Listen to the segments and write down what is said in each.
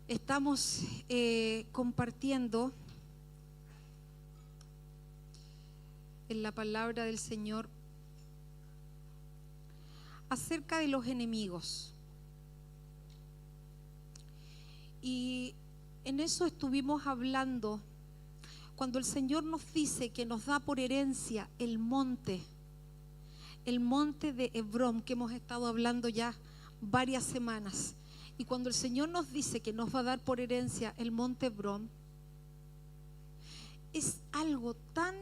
Estamos compartiendo en la palabra del Señor acerca de los enemigos. Y en eso estuvimos hablando cuando el Señor nos dice que nos da por herencia el monte de Hebrón, que hemos estado hablando ya varias semanas. Y cuando el Señor nos dice que nos va a dar por herencia el monte Hebrón, es algo tan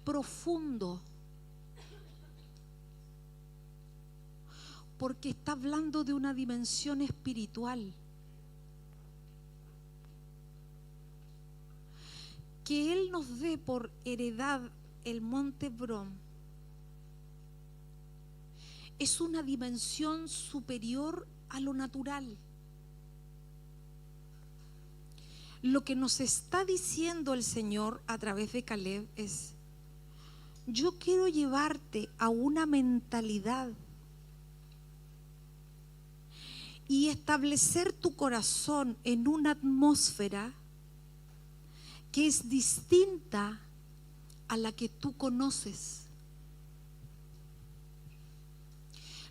profundo, porque está hablando de una dimensión espiritual. Que Él nos dé por heredad el monte Hebrón es una dimensión superior a lo natural. Lo que nos está diciendo el Señor a través de Caleb es: yo quiero llevarte a una mentalidad y establecer tu corazón en una atmósfera que es distinta a la que tú conoces.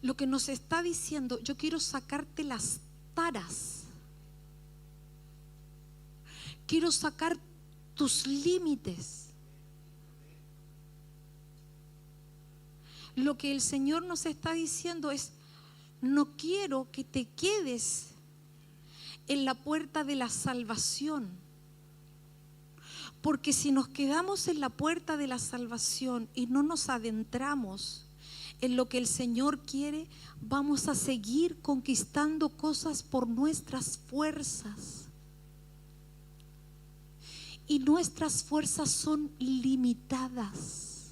Lo que nos está diciendo: yo quiero sacarte las taras, quiero sacar tus límites. Lo que el Señor nos está diciendo es: no quiero que te quedes en la puerta de la salvación, porque si nos quedamos en la puerta de la salvación y no nos adentramos en lo que el Señor quiere, vamos a seguir conquistando cosas por nuestras fuerzas. Y nuestras fuerzas son limitadas.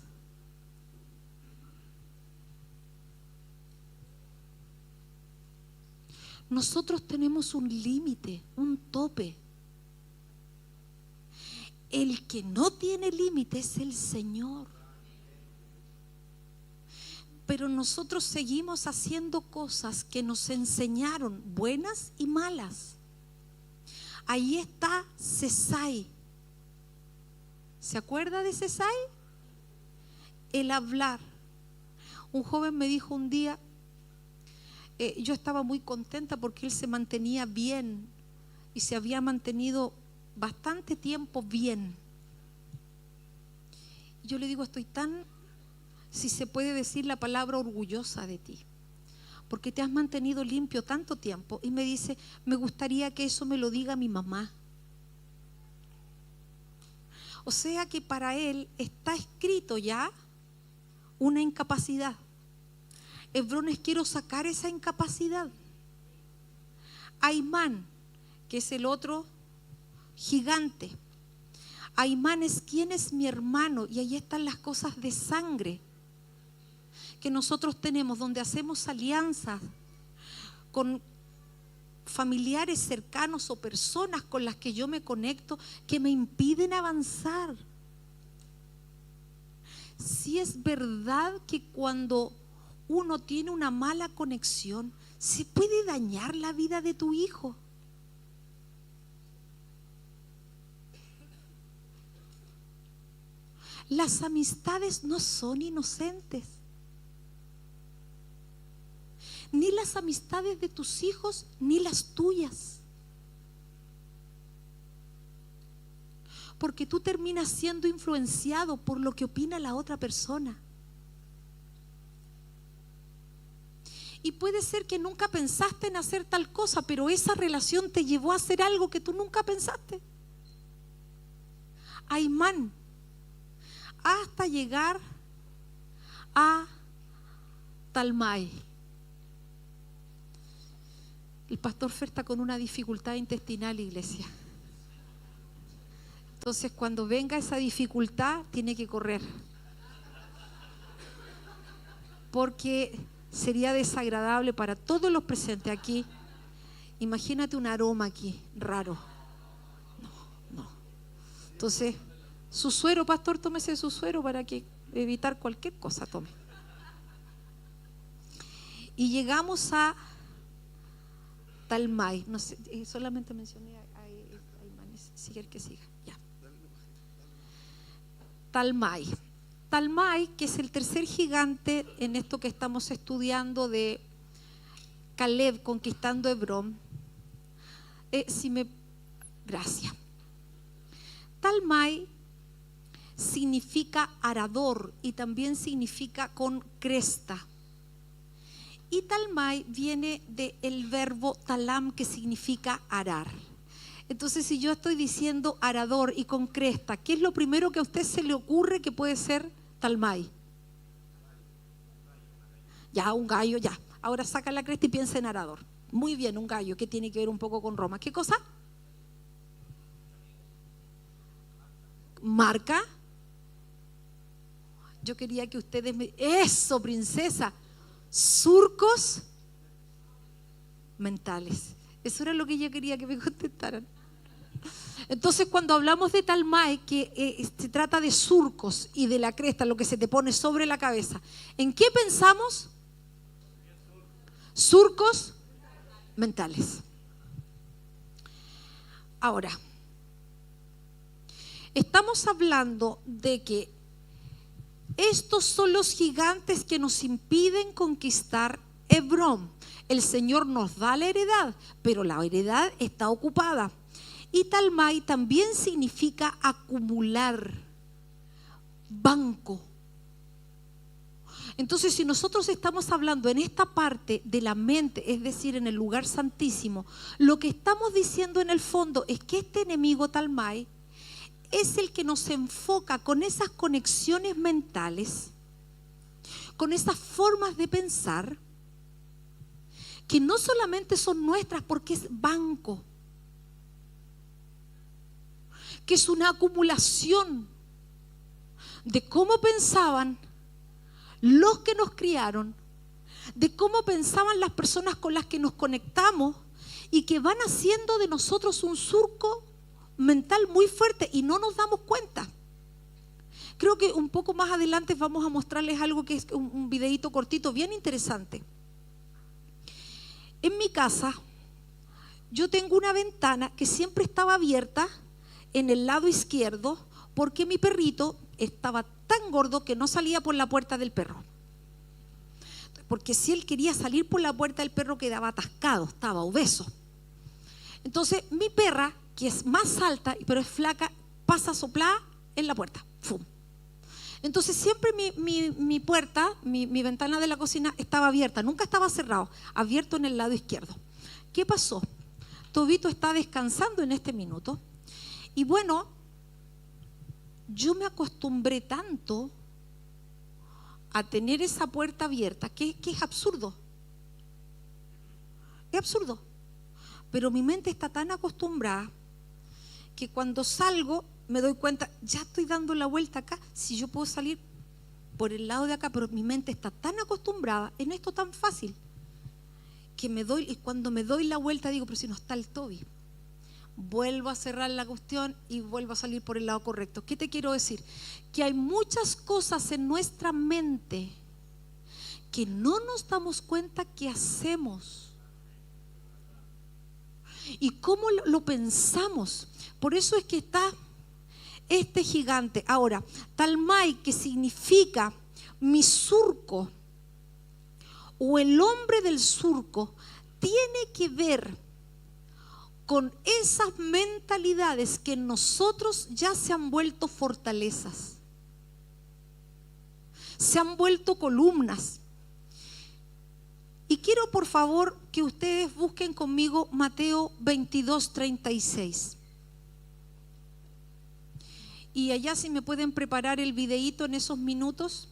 Nosotros tenemos un límite, un tope. El que no tiene límite es el Señor. Pero nosotros seguimos haciendo cosas que nos enseñaron, buenas y malas. Ahí está Sesai. ¿Se acuerda de Sesai? El hablar. Un joven me dijo un día, yo estaba muy contenta porque él se mantenía bien y se había mantenido bastante tiempo bien. Yo le digo, estoy tan, si se puede decir la palabra, orgullosa de ti, porque te has mantenido limpio tanto tiempo. Y me dice, me gustaría que eso me lo diga mi mamá. O sea que para él está escrito ya una incapacidad. Hebrón es: quiero sacar esa incapacidad. Aimán, que es el otro gigante. Aimán es: ¿quién es mi hermano? Y ahí están las cosas de sangre que nosotros tenemos, donde hacemos alianzas con familiares cercanos o personas con las que yo me conecto, que me impiden avanzar. Si es verdad que cuando uno tiene una mala conexión, se puede dañar la vida de tu hijo. Las amistades no son inocentes. Ni las amistades de tus hijos, ni las tuyas. Porque tú terminas siendo influenciado por lo que opina la otra persona. Y puede ser que nunca pensaste en hacer tal cosa, pero esa relación te llevó a hacer algo que tú nunca pensaste. Aimán, hasta llegar a Talmai. El pastor Fer está con una dificultad intestinal, iglesia. Entonces, cuando venga esa dificultad, tiene que correr, porque sería desagradable para todos los presentes aquí. Imagínate un aroma aquí raro. No. Entonces, su suero, pastor, tómese su suero para que evitar cualquier cosa, tome. Y llegamos a Talmai. No sé, solamente mencioné a Imanes. Sigue el que siga. Ya. Talmai. Talmai, que es el tercer gigante en esto que estamos estudiando de Caleb conquistando Hebrón. Gracias. Talmai significa arador y también significa con cresta. Y Talmai viene del verbo talam, que significa arar. Entonces, si yo estoy diciendo arador y con cresta, ¿qué es lo primero que a usted se le ocurre que puede ser Talmai? Ya, un gallo, ya. Ahora saca la cresta y piensa en arador. Muy bien, un gallo, que tiene que ver un poco con Roma. ¿Qué cosa? Marca. Yo quería que ustedes me... ¡Eso, princesa! Surcos mentales. Eso era lo que yo quería que me contestaran. Entonces, cuando hablamos de Talmai, que se trata de surcos y de la cresta, lo que se te pone sobre la cabeza, ¿en qué pensamos? Surcos mentales. Ahora, estamos hablando de que estos son los gigantes que nos impiden conquistar Hebrón. El Señor nos da la heredad, pero la heredad está ocupada. Y Talmai también significa acumular, banco. Entonces, si nosotros estamos hablando en esta parte de la mente, es decir, en el lugar santísimo, lo que estamos diciendo en el fondo es que este enemigo Talmai es el que nos enfoca con esas conexiones mentales, con esas formas de pensar, que no solamente son nuestras porque es banco, que es una acumulación de cómo pensaban los que nos criaron, de cómo pensaban las personas con las que nos conectamos y que van haciendo de nosotros un surco mental muy fuerte y no nos damos cuenta. Creo que un poco más adelante vamos a mostrarles algo que es un videíto cortito bien interesante. En mi casa yo tengo una ventana que siempre estaba abierta en el lado izquierdo porque mi perrito estaba tan gordo que no salía por la puerta del perro. Porque si él quería salir por la puerta del perro quedaba atascado, estaba obeso. Entonces mi perra, que es más alta pero es flaca, pasa soplada en la puerta. ¡Fum! Entonces siempre mi puerta, mi ventana de la cocina estaba abierta, nunca estaba cerrado, abierto en el lado izquierdo. ¿Qué pasó? Tobito está descansando en este minuto y bueno, yo me acostumbré tanto a tener esa puerta abierta que es absurdo. Es absurdo. Pero mi mente está tan acostumbrada que cuando salgo me doy cuenta, ya estoy dando la vuelta acá, si yo puedo salir por el lado de acá, pero mi mente está tan acostumbrada en esto tan fácil que y cuando me doy la vuelta digo, pero si no está el Toby, vuelvo a cerrar la cuestión y vuelvo a salir por el lado correcto. ¿Qué te quiero decir? Que hay muchas cosas en nuestra mente que no nos damos cuenta que hacemos y cómo lo pensamos. Por eso es que está este gigante. Ahora, Talmai, que significa mi surco o el hombre del surco, tiene que ver con esas mentalidades que en nosotros ya se han vuelto fortalezas, se han vuelto columnas. Y quiero por favor que ustedes busquen conmigo Mateo 22:36. Y allá si me pueden preparar el videíto en esos minutos.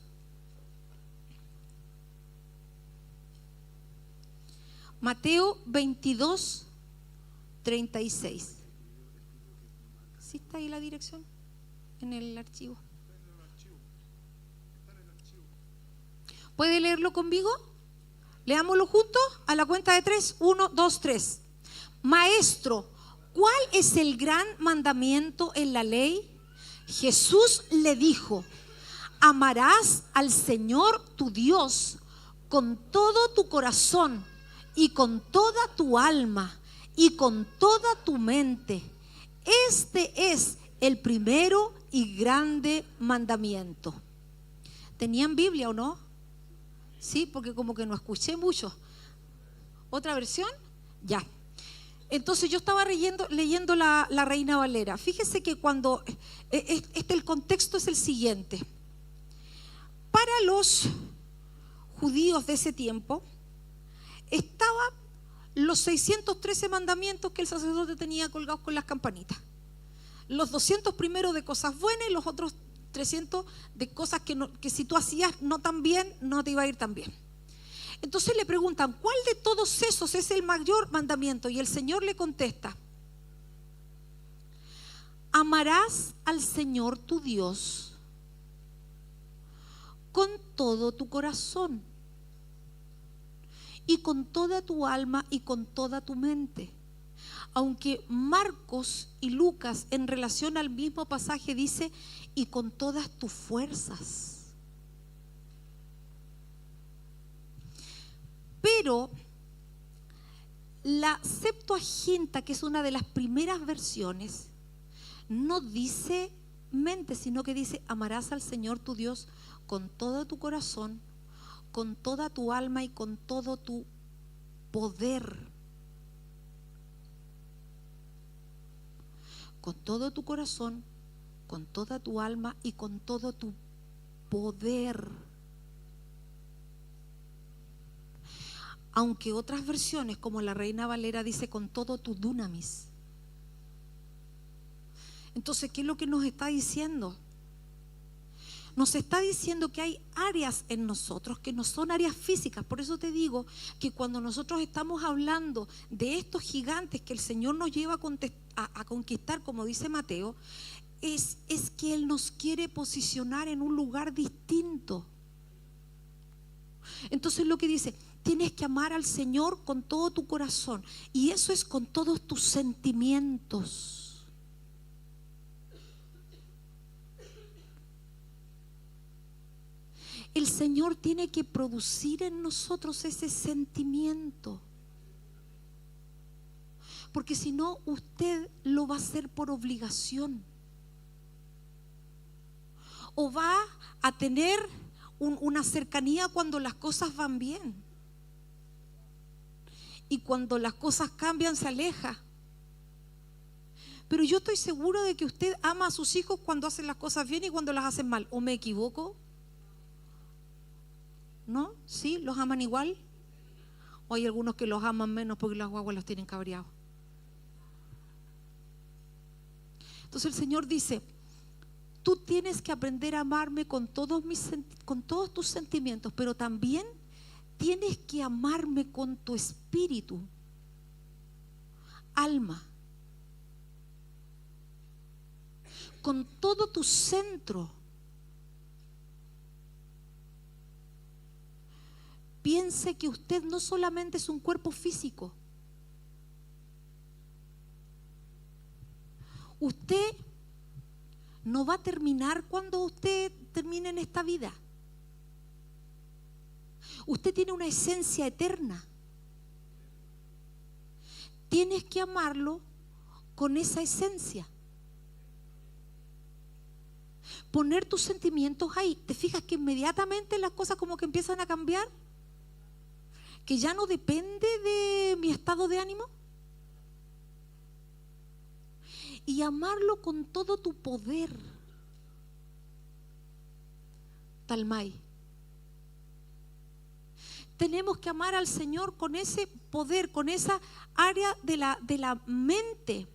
Mateo 22:36. ¿Sí está ahí la dirección? En el archivo. ¿Puede leerlo conmigo? Leámoslo juntos a la cuenta de 3. 1, 2, 3. Maestro, ¿cuál es el gran mandamiento en la ley? Jesús le dijo: amarás al Señor tu Dios con todo tu corazón y con toda tu alma y con toda tu mente. Este es el primero y grande mandamiento. ¿Tenían Biblia o no? Sí, porque como que no escuché mucho. ¿Otra versión? Ya. Entonces yo estaba leyendo la Reina Valera. Fíjese que cuando el contexto es el siguiente. Para los judíos de ese tiempo estaban los 613 mandamientos que el sacerdote tenía colgados con las campanitas. Los 200 primeros de cosas buenas y los otros 300 de cosas que si tú hacías no tan bien, no te iba a ir tan bien. Entonces le preguntan, ¿cuál de todos esos es el mayor mandamiento? Y el Señor le contesta, amarás al Señor tu Dios con todo tu corazón y con toda tu alma y con toda tu mente. Aunque Marcos y Lucas en relación al mismo pasaje dice, y con todas tus fuerzas. Pero la Septuaginta, que es una de las primeras versiones, no dice mente, sino que dice, amarás al Señor tu Dios con todo tu corazón, con toda tu alma y con todo tu poder. Con todo tu corazón, con toda tu alma y con todo tu poder. Aunque otras versiones, como la Reina Valera, dice con todo tu dunamis. Entonces, ¿qué es lo que nos está diciendo? Nos está diciendo que hay áreas en nosotros que no son áreas físicas. Por eso te digo que cuando nosotros estamos hablando de estos gigantes que el Señor nos lleva a conquistar, como dice Mateo, es que Él nos quiere posicionar en un lugar distinto. Entonces lo que dice, tienes que amar al Señor con todo tu corazón, y eso es con todos tus sentimientos. El Señor tiene que producir en nosotros ese sentimiento, porque si no, usted lo va a hacer por obligación, o va a tener una cercanía cuando las cosas van bien, y cuando las cosas cambian se aleja. Pero yo estoy seguro de que usted ama a sus hijos cuando hacen las cosas bien y cuando las hacen mal. ¿O me equivoco? ¿No? ¿Sí? ¿Los aman igual? ¿O hay algunos que los aman menos porque las guaguas los tienen cabreados? Entonces el Señor dice, tú tienes que aprender a amarme con todos tus sentimientos, pero también tienes que amarme con tu espíritu, alma, con todo tu centro. Piense que usted no solamente es un cuerpo físico. Usted no va a terminar cuando usted termine en esta vida. Usted tiene una esencia eterna. Tienes que amarlo con esa esencia. Poner tus sentimientos ahí. ¿Te fijas que inmediatamente las cosas como que empiezan a cambiar? Que ya no depende de mi estado de ánimo. Y amarlo con todo tu poder. Talmai. Tenemos que amar al Señor con ese poder, con esa área de la mente,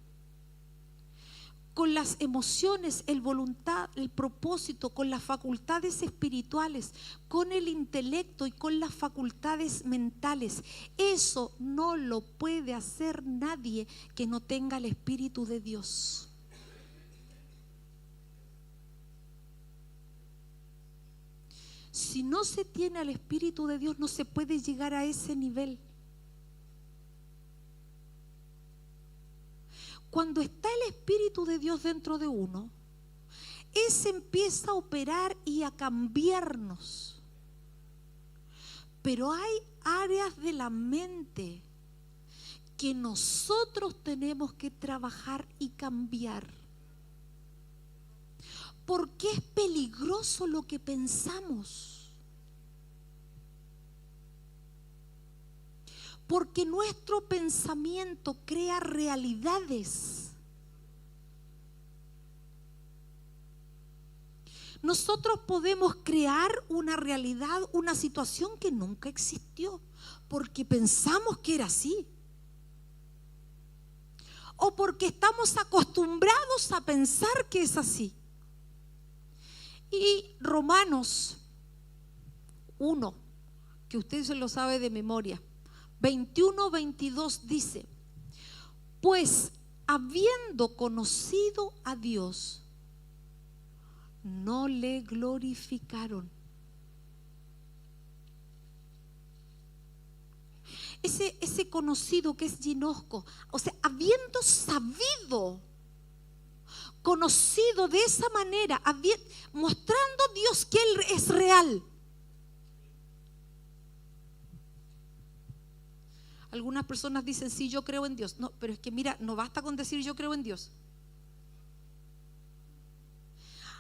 con las emociones, el voluntad, el propósito, con las facultades espirituales, con el intelecto y con las facultades mentales. Eso no lo puede hacer nadie que no tenga el Espíritu de Dios. Si no se tiene al Espíritu de Dios, no se puede llegar a ese nivel. Cuando está el Espíritu de Dios dentro de uno, ese empieza a operar y a cambiarnos. Pero hay áreas de la mente que nosotros tenemos que trabajar y cambiar. Porque es peligroso lo que pensamos. Porque nuestro pensamiento crea realidades. Nosotros podemos crear una realidad, una situación que nunca existió, porque pensamos que era así. O porque estamos acostumbrados a pensar que es así. Y Romanos 1, que usted se lo sabe de memoria, 21-22 dice: pues habiendo conocido a Dios, no le glorificaron. Ese conocido que es ginosco, o sea, habiendo sabido, conocido de esa manera, mostrando a Dios que Él es real. Algunas personas dicen, sí, yo creo en Dios. No, pero es que mira, no basta con decir yo creo en Dios.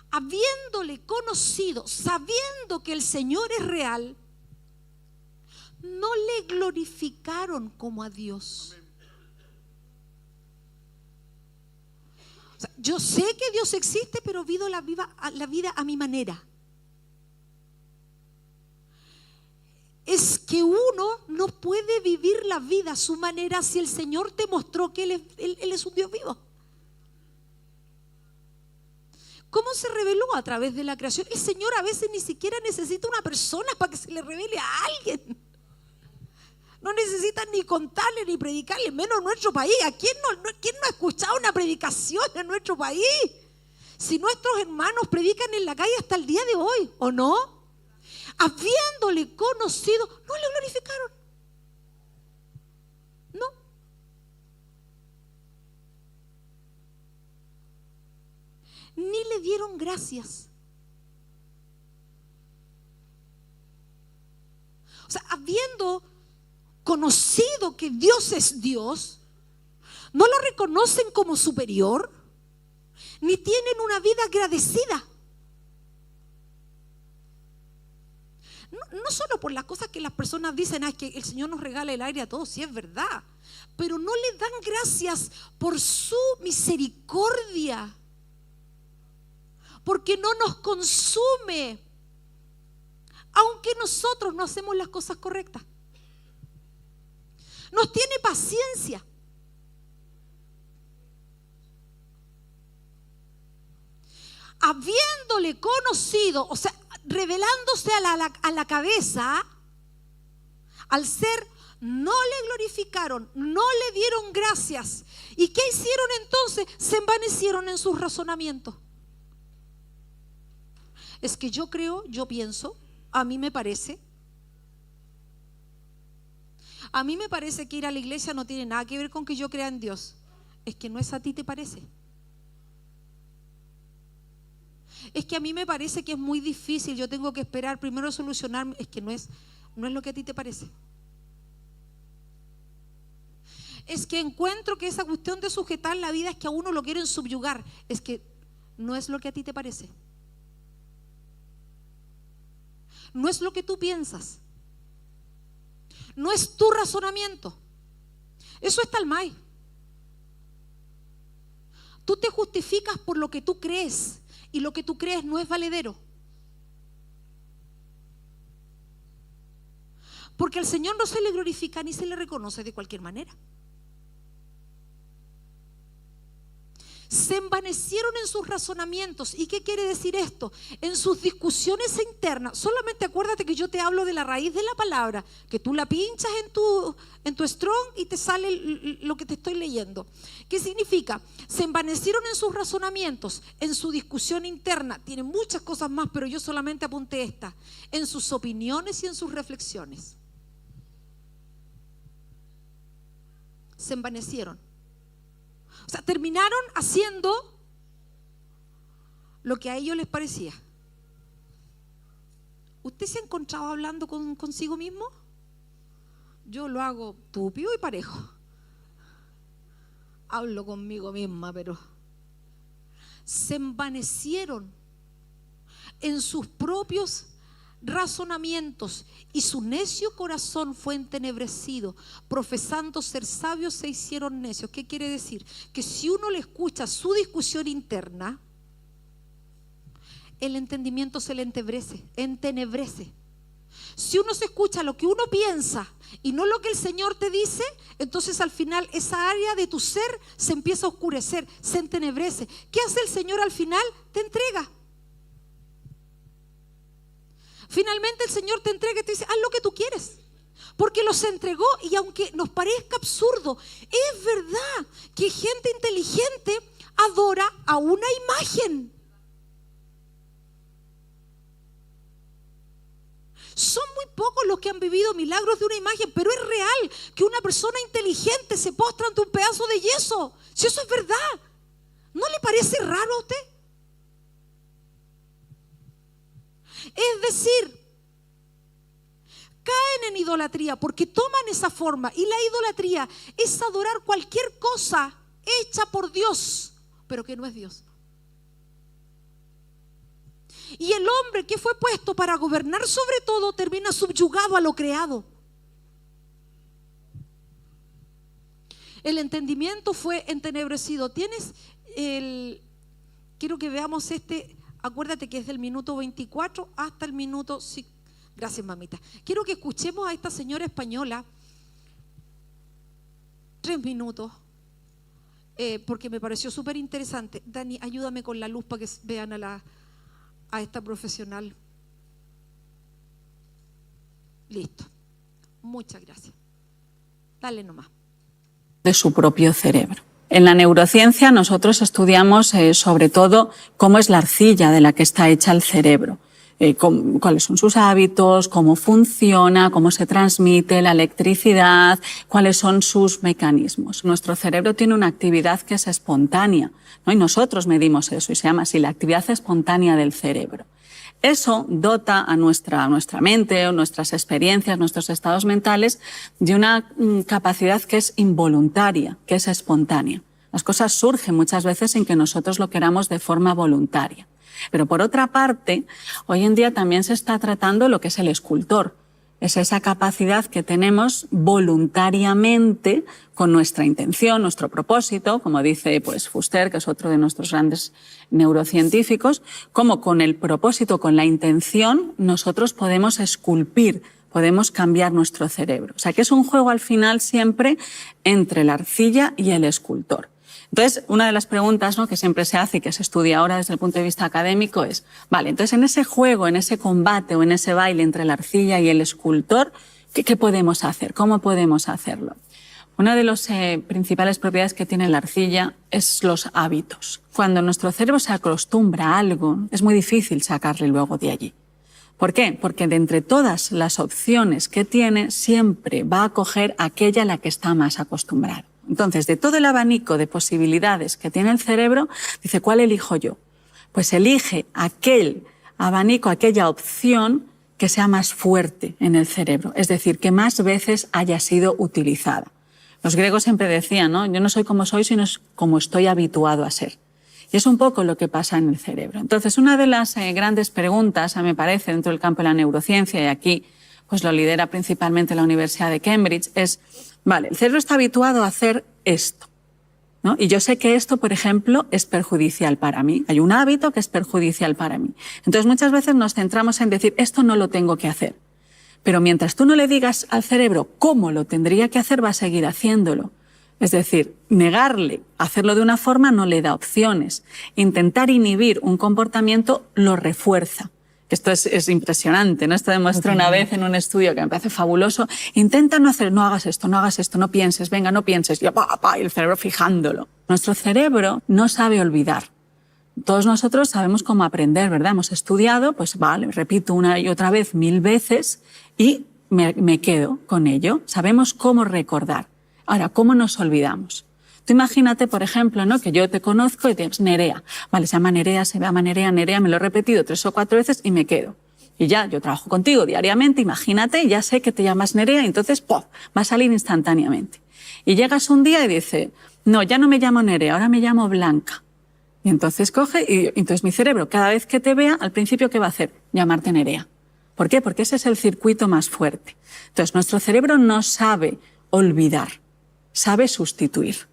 Habiéndole conocido, sabiendo que el Señor es real, no le glorificaron como a Dios. O sea, yo sé que Dios existe, pero vivo la vida a mi manera. Es que uno no puede vivir la vida a su manera si el Señor te mostró que Él es un Dios vivo. ¿Cómo se reveló? A través de la creación. El Señor a veces ni siquiera necesita una persona para que se le revele a alguien. No necesitan ni contarle ni predicarle, menos en nuestro país. ¿A quién no ha escuchado una predicación en nuestro país? Si nuestros hermanos predican en la calle hasta el día de hoy, ¿o no? Habiéndole conocido, no le glorificaron. No. Ni le dieron gracias. O sea, habiendo conocido que Dios es Dios, no lo reconocen como superior, ni tienen una vida agradecida. No solo por las cosas que las personas dicen, es que el Señor nos regala el aire a todos, sí es verdad, pero no le dan gracias por su misericordia, porque no nos consume, aunque nosotros no hacemos las cosas correctas. Nos tiene paciencia. Habiéndole conocido, o sea, revelándose a la cabeza, al ser, no le glorificaron, no le dieron gracias. ¿Y qué hicieron entonces? Se envanecieron en sus razonamientos. Es que yo creo, yo pienso, a mí me parece que ir a la iglesia no tiene nada que ver con que yo crea en Dios. Es que no es a ti te parece. Es que a mí me parece que es muy difícil, yo tengo que esperar primero solucionar. Es que no es lo que a ti te parece. Es que encuentro que esa cuestión de sujetar la vida es que a uno lo quieren subyugar. Es que no es lo que a ti te parece. No es lo que tú piensas. No es tu razonamiento. Eso es talmay. Tú te justificas por lo que tú crees, y lo que tú crees no es valedero. Porque al Señor no se le glorifica ni se le reconoce de cualquier manera. Se envanecieron en sus razonamientos. ¿Y qué quiere decir esto? En sus discusiones internas. Solamente acuérdate que yo te hablo de la raíz de la palabra, que tú la pinchas en tu Strong y te sale lo que te estoy leyendo. ¿Qué significa? Se envanecieron en sus razonamientos, en su discusión interna. Tienen muchas cosas más, pero yo solamente apunté esta. En sus opiniones y en sus reflexiones. Se envanecieron. O sea, terminaron haciendo lo que a ellos les parecía. ¿Usted se ha encontrado hablando consigo mismo? Yo lo hago tupido y parejo. Hablo conmigo misma, pero se envanecieron en sus propios razonamientos y su necio corazón fue entenebrecido. Profesando ser sabios se hicieron necios. ¿Qué quiere decir? Que si uno le escucha su discusión interna, el entendimiento se le entenebrece. Si uno se escucha lo que uno piensa y no lo que el Señor te dice, entonces al final esa área de tu ser se empieza a oscurecer, se entenebrece. ¿Qué hace el Señor al final? Te entrega. Finalmente el Señor te entrega y te dice, haz lo que tú quieres. Porque los entregó, y aunque nos parezca absurdo, es verdad que gente inteligente adora a una imagen. Son muy pocos los que han vivido milagros de una imagen, pero es real que una persona inteligente se postra ante un pedazo de yeso. Si eso es verdad, ¿no le parece raro a usted? Es decir, caen en idolatría porque toman esa forma, y la idolatría es adorar cualquier cosa hecha por Dios, pero que no es Dios. Y el hombre que fue puesto para gobernar sobre todo termina subyugado a lo creado. El entendimiento fue entenebrecido. Quiero que veamos acuérdate que es del minuto 24 hasta el minuto... Sí, gracias, mamita. Quiero que escuchemos a esta señora española 3 minutos, porque me pareció súper interesante. Dani, ayúdame con la luz para que vean a esta profesional. Listo. Muchas gracias. Dale nomás. De su propio cerebro. En la neurociencia nosotros estudiamos sobre todo cómo es la arcilla de la que está hecha el cerebro, cuáles son sus hábitos, cómo funciona, cómo se transmite la electricidad, cuáles son sus mecanismos. Nuestro cerebro tiene una actividad que es espontánea, ¿no? Y nosotros medimos eso y se llama así, la actividad espontánea del cerebro. Eso dota a nuestra mente o nuestras experiencias, nuestros estados mentales de una capacidad que es involuntaria, que es espontánea. Las cosas surgen muchas veces sin que nosotros lo queramos de forma voluntaria. Pero por otra parte, hoy en día también se está tratando lo que es el escultor. Es esa capacidad que tenemos voluntariamente con nuestra intención, nuestro propósito, como dice Fuster, que es otro de nuestros grandes neurocientíficos, como con el propósito, con la intención, nosotros podemos esculpir, podemos cambiar nuestro cerebro. O sea que es un juego al final siempre entre la arcilla y el escultor. Entonces, una de las preguntas, ¿no?, que siempre se hace y que se estudia ahora desde el punto de vista académico es, vale, entonces en ese juego, en ese combate o en ese baile entre la arcilla y el escultor, ¿qué podemos hacer? ¿Cómo podemos hacerlo? Una de las principales propiedades que tiene la arcilla es los hábitos. Cuando nuestro cerebro se acostumbra a algo, es muy difícil sacarle luego de allí. ¿Por qué? Porque de entre todas las opciones que tiene, siempre va a coger aquella a la que está más acostumbrado. Entonces, de todo el abanico de posibilidades que tiene el cerebro, dice, ¿cuál elijo yo? Pues elige aquel abanico, aquella opción que sea más fuerte en el cerebro, es decir, que más veces haya sido utilizada. Los griegos siempre decían, ¿no?, yo no soy como soy, sino como estoy habituado a ser. Y es un poco lo que pasa en el cerebro. Entonces, una de las grandes preguntas, me parece, dentro del campo de la neurociencia, y aquí pues lo lidera principalmente la Universidad de Cambridge, es, vale, el cerebro está habituado a hacer esto, ¿no? Y yo sé que esto, por ejemplo, es perjudicial para mí. Hay un hábito que es perjudicial para mí. Entonces, muchas veces nos centramos en decir, esto no lo tengo que hacer. Pero mientras tú no le digas al cerebro cómo lo tendría que hacer, va a seguir haciéndolo. Es decir, negarle hacerlo de una forma no le da opciones. Intentar inhibir un comportamiento lo refuerza. Esto es impresionante, ¿no? Esto demuestra una vez en un estudio que me parece fabuloso. Intenta no hacer, no hagas esto, no pienses, venga, no pienses. Y el cerebro fijándolo. Nuestro cerebro no sabe olvidar. Todos nosotros sabemos cómo aprender, ¿verdad? Hemos estudiado, pues vale, repito una y otra vez 1000 veces y me quedo con ello. Sabemos cómo recordar. Ahora, ¿cómo nos olvidamos? Tú imagínate, por ejemplo, ¿no?, que yo te conozco y te dices Nerea. Vale, se llama Nerea, se llama Nerea, me lo he repetido 3 o 4 veces y me quedo. Y ya, yo trabajo contigo diariamente, imagínate, ya sé que te llamas Nerea y entonces ¡puf!, va a salir instantáneamente. Y llegas un día y dice, no, ya no me llamo Nerea, ahora me llamo Blanca. Y entonces coge y entonces mi cerebro, cada vez que te vea, al principio, ¿qué va a hacer? Llamarte Nerea. ¿Por qué? Porque ese es el circuito más fuerte. Entonces, nuestro cerebro no sabe olvidar, sabe sustituir.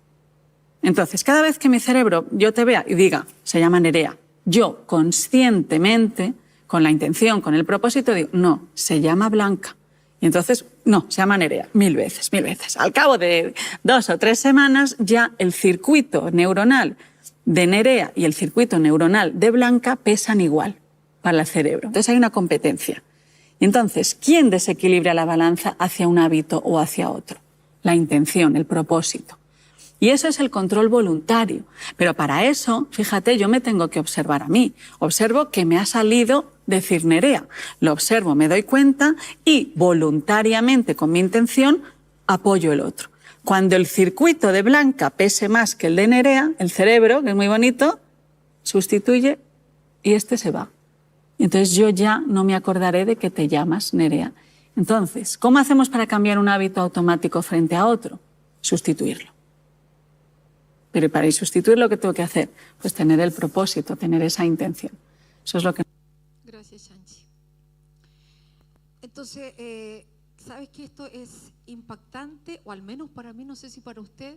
Entonces, cada vez que mi cerebro, yo te vea y diga, se llama Nerea, yo conscientemente, con la intención, con el propósito, digo, no, se llama Blanca. Y entonces, no, se llama Nerea, 1000 veces, 1000 veces. Al cabo de 2 o 3 semanas, ya el circuito neuronal de Nerea y el circuito neuronal de Blanca pesan igual para el cerebro. Entonces hay una competencia. Entonces, ¿quién desequilibra la balanza hacia un hábito o hacia otro? La intención, el propósito. Y eso es el control voluntario. Pero para eso, fíjate, yo me tengo que observar a mí. Observo que me ha salido decir Nerea. Lo observo, me doy cuenta y voluntariamente, con mi intención, apoyo el otro. Cuando el circuito de Blanca pese más que el de Nerea, el cerebro, que es muy bonito, sustituye y este se va. Entonces yo ya no me acordaré de que te llamas Nerea. Entonces, ¿cómo hacemos para cambiar un hábito automático frente a otro? Sustituirlo. Pero para sustituirlo, ¿qué tengo que hacer? Pues tener el propósito, tener esa intención. Eso es lo que... Gracias, Shanchi. Entonces, ¿sabes que esto es impactante? O al menos para mí, no sé si para usted,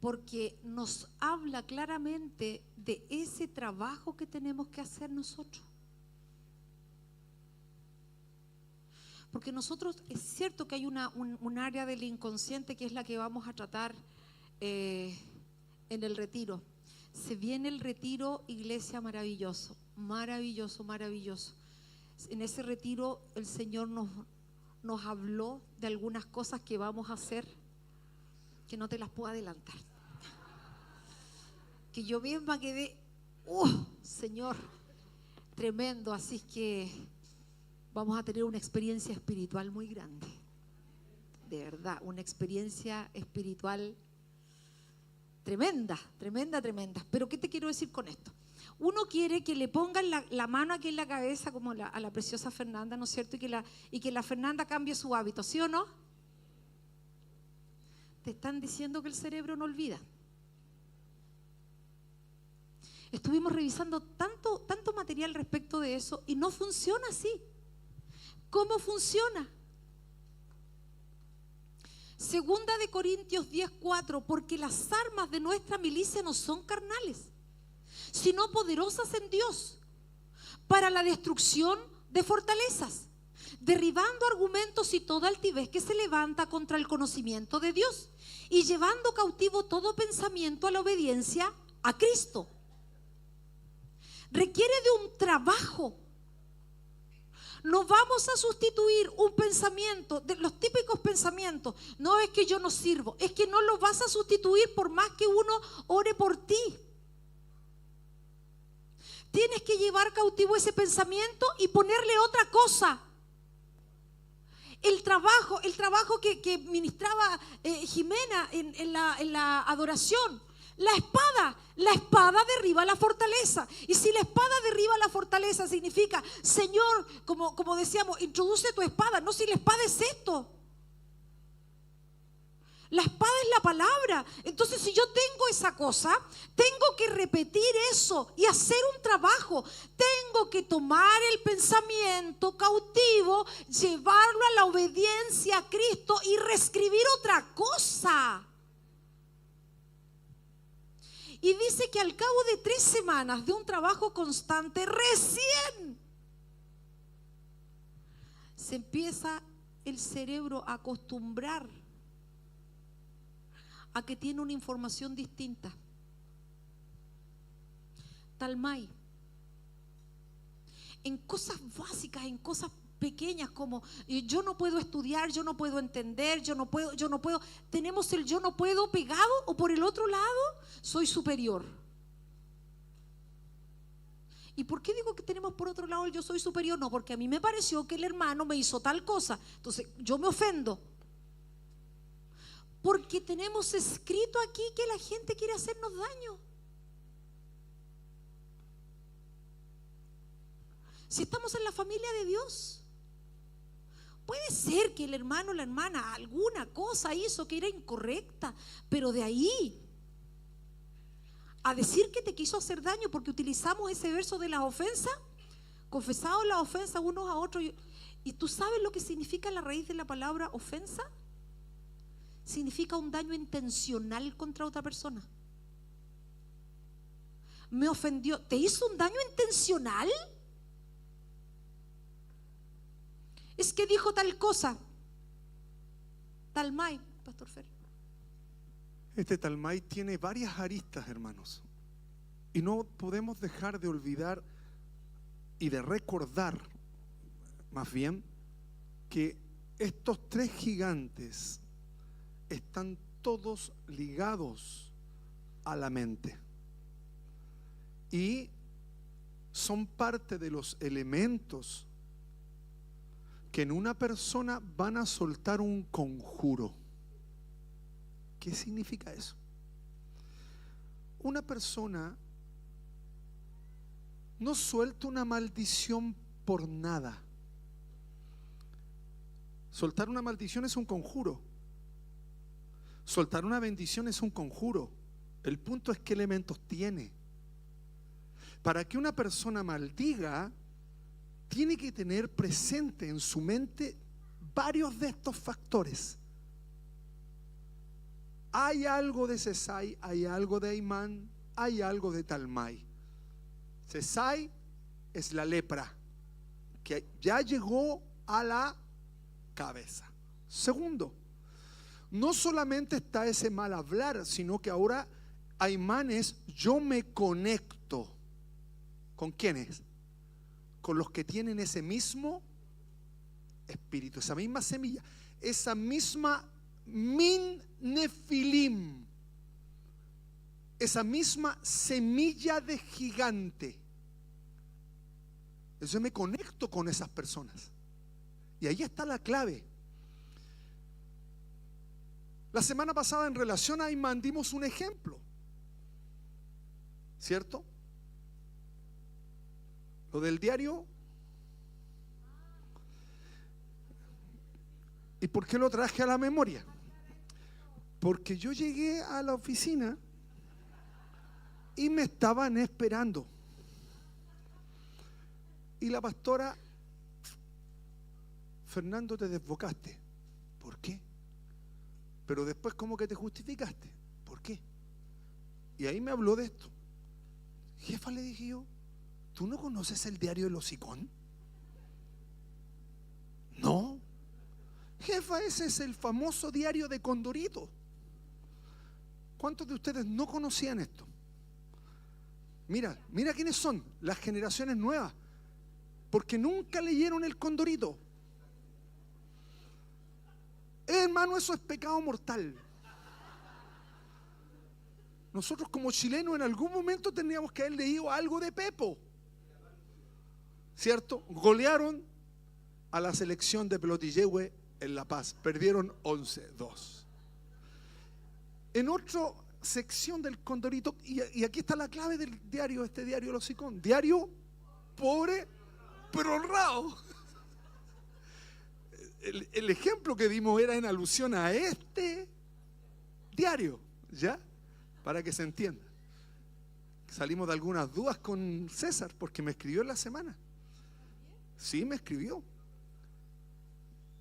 porque nos habla claramente de ese trabajo que tenemos que hacer nosotros. Porque nosotros, es cierto que hay un área del inconsciente que es la que vamos a tratar en el retiro. Se viene el retiro, iglesia, maravilloso, maravilloso, maravilloso. En ese retiro el Señor nos habló de algunas cosas que vamos a hacer que no te las puedo adelantar. Que yo misma quedé, Señor, tremendo. Así que vamos a tener una experiencia espiritual muy grande. De verdad, una experiencia espiritual tremenda, tremenda, tremenda. Pero ¿qué te quiero decir con esto? Uno quiere que le pongan la mano aquí en la cabeza como a la preciosa Fernanda, ¿no es cierto? Y que la Fernanda cambie su hábito, ¿sí o no? Te están diciendo que el cerebro no olvida. Estuvimos revisando tanto material respecto de eso y no funciona así. ¿Cómo funciona? Segunda de Corintios 10:4, porque las armas de nuestra milicia no son carnales, sino poderosas en Dios para la destrucción de fortalezas, derribando argumentos y toda altivez que se levanta contra el conocimiento de Dios y llevando cautivo todo pensamiento a la obediencia a Cristo. Requiere de un trabajo. No vamos a sustituir un pensamiento, de los típicos pensamientos. No es que yo no sirvo, es que no lo vas a sustituir por más que uno ore por ti. Tienes que llevar cautivo ese pensamiento y ponerle otra cosa. El trabajo que ministraba Jimena en la adoración. La espada derriba la fortaleza. Y si la espada derriba la fortaleza, significa, Señor, como decíamos, introduce tu espada. No, si la espada es esto. La espada es la palabra. Entonces, si yo tengo esa cosa, tengo que repetir eso y hacer un trabajo. Tengo que tomar el pensamiento cautivo, llevarlo a la obediencia a Cristo y reescribir otra cosa. Y dice que al cabo de 3 semanas de un trabajo constante, recién se empieza el cerebro a acostumbrar a que tiene una información distinta. Talmay. En cosas básicas, en cosas pequeñas como yo no puedo estudiar, yo no puedo entender, yo no puedo. Tenemos el yo no puedo pegado, o por el otro lado, soy superior. ¿Y por qué digo que tenemos por otro lado el yo soy superior? No, porque a mí me pareció que el hermano me hizo tal cosa, entonces yo me ofendo. Porque tenemos escrito aquí que la gente quiere hacernos daño. Si estamos en la familia de Dios. Puede ser que el hermano o la hermana alguna cosa hizo que era incorrecta, pero de ahí a decir que te quiso hacer daño porque utilizamos ese verso de las ofensas, confesados las ofensas unos a otros. ¿Y tú sabes lo que significa la raíz de la palabra ofensa? Significa un daño intencional contra otra persona. Me ofendió. ¿Te hizo un daño intencional? Es que dijo tal cosa. Talmay, Pastor Fer. Este Talmay tiene varias aristas, hermanos. Y no podemos dejar de olvidar y de recordar, más bien, que estos tres gigantes están todos ligados a la mente. Y son parte de los elementos que en una persona van a soltar un conjuro. ¿Qué significa eso? Una persona no suelta una maldición por nada. Soltar una maldición es un conjuro. Soltar una bendición es un conjuro. El punto es qué elementos tiene. Para que una persona maldiga, tiene que tener presente en su mente varios de estos factores. Hay algo de Sesai, hay algo de Aimán, hay algo de Talmay. Sesai es la lepra, que ya llegó a la cabeza. Segundo, no solamente está ese mal hablar, sino que ahora Aimán es yo me conecto. ¿Con quiénes? Con los que tienen ese mismo espíritu, esa misma semilla, esa misma min nefilim, esa misma semilla de gigante. Yo me conecto con esas personas. Y ahí está la clave. La semana pasada, en relación a Aimán, dimos un ejemplo, ¿cierto? Lo del diario. ¿Y por qué lo traje a la memoria? Porque yo llegué a la oficina y me estaban esperando. Y la pastora: Fernando, te desbocaste. ¿Por qué? Pero después, ¿cómo que te justificaste? ¿Por qué? Y ahí me habló de esto. Jefa, le dije yo, ¿tú no conoces el diario El Hocicón? No. Jefa, ese es el famoso diario de Condorito. ¿Cuántos de ustedes no conocían esto? Mira quiénes son las generaciones nuevas, porque nunca leyeron el Condorito. Hermano, eso es pecado mortal. Nosotros como chilenos en algún momento tendríamos que haber leído algo de Pepo, ¿cierto? Golearon a la selección de Pelotillehue en La Paz, perdieron 11-2. En otra sección del Condorito, y aquí está la clave del diario, este diario El Hocicón: diario pobre pero honrado. El ejemplo que dimos era en alusión a este diario, ¿ya? Para que se entienda. Salimos de algunas dudas con César, porque me escribió en la semana. Sí, me escribió.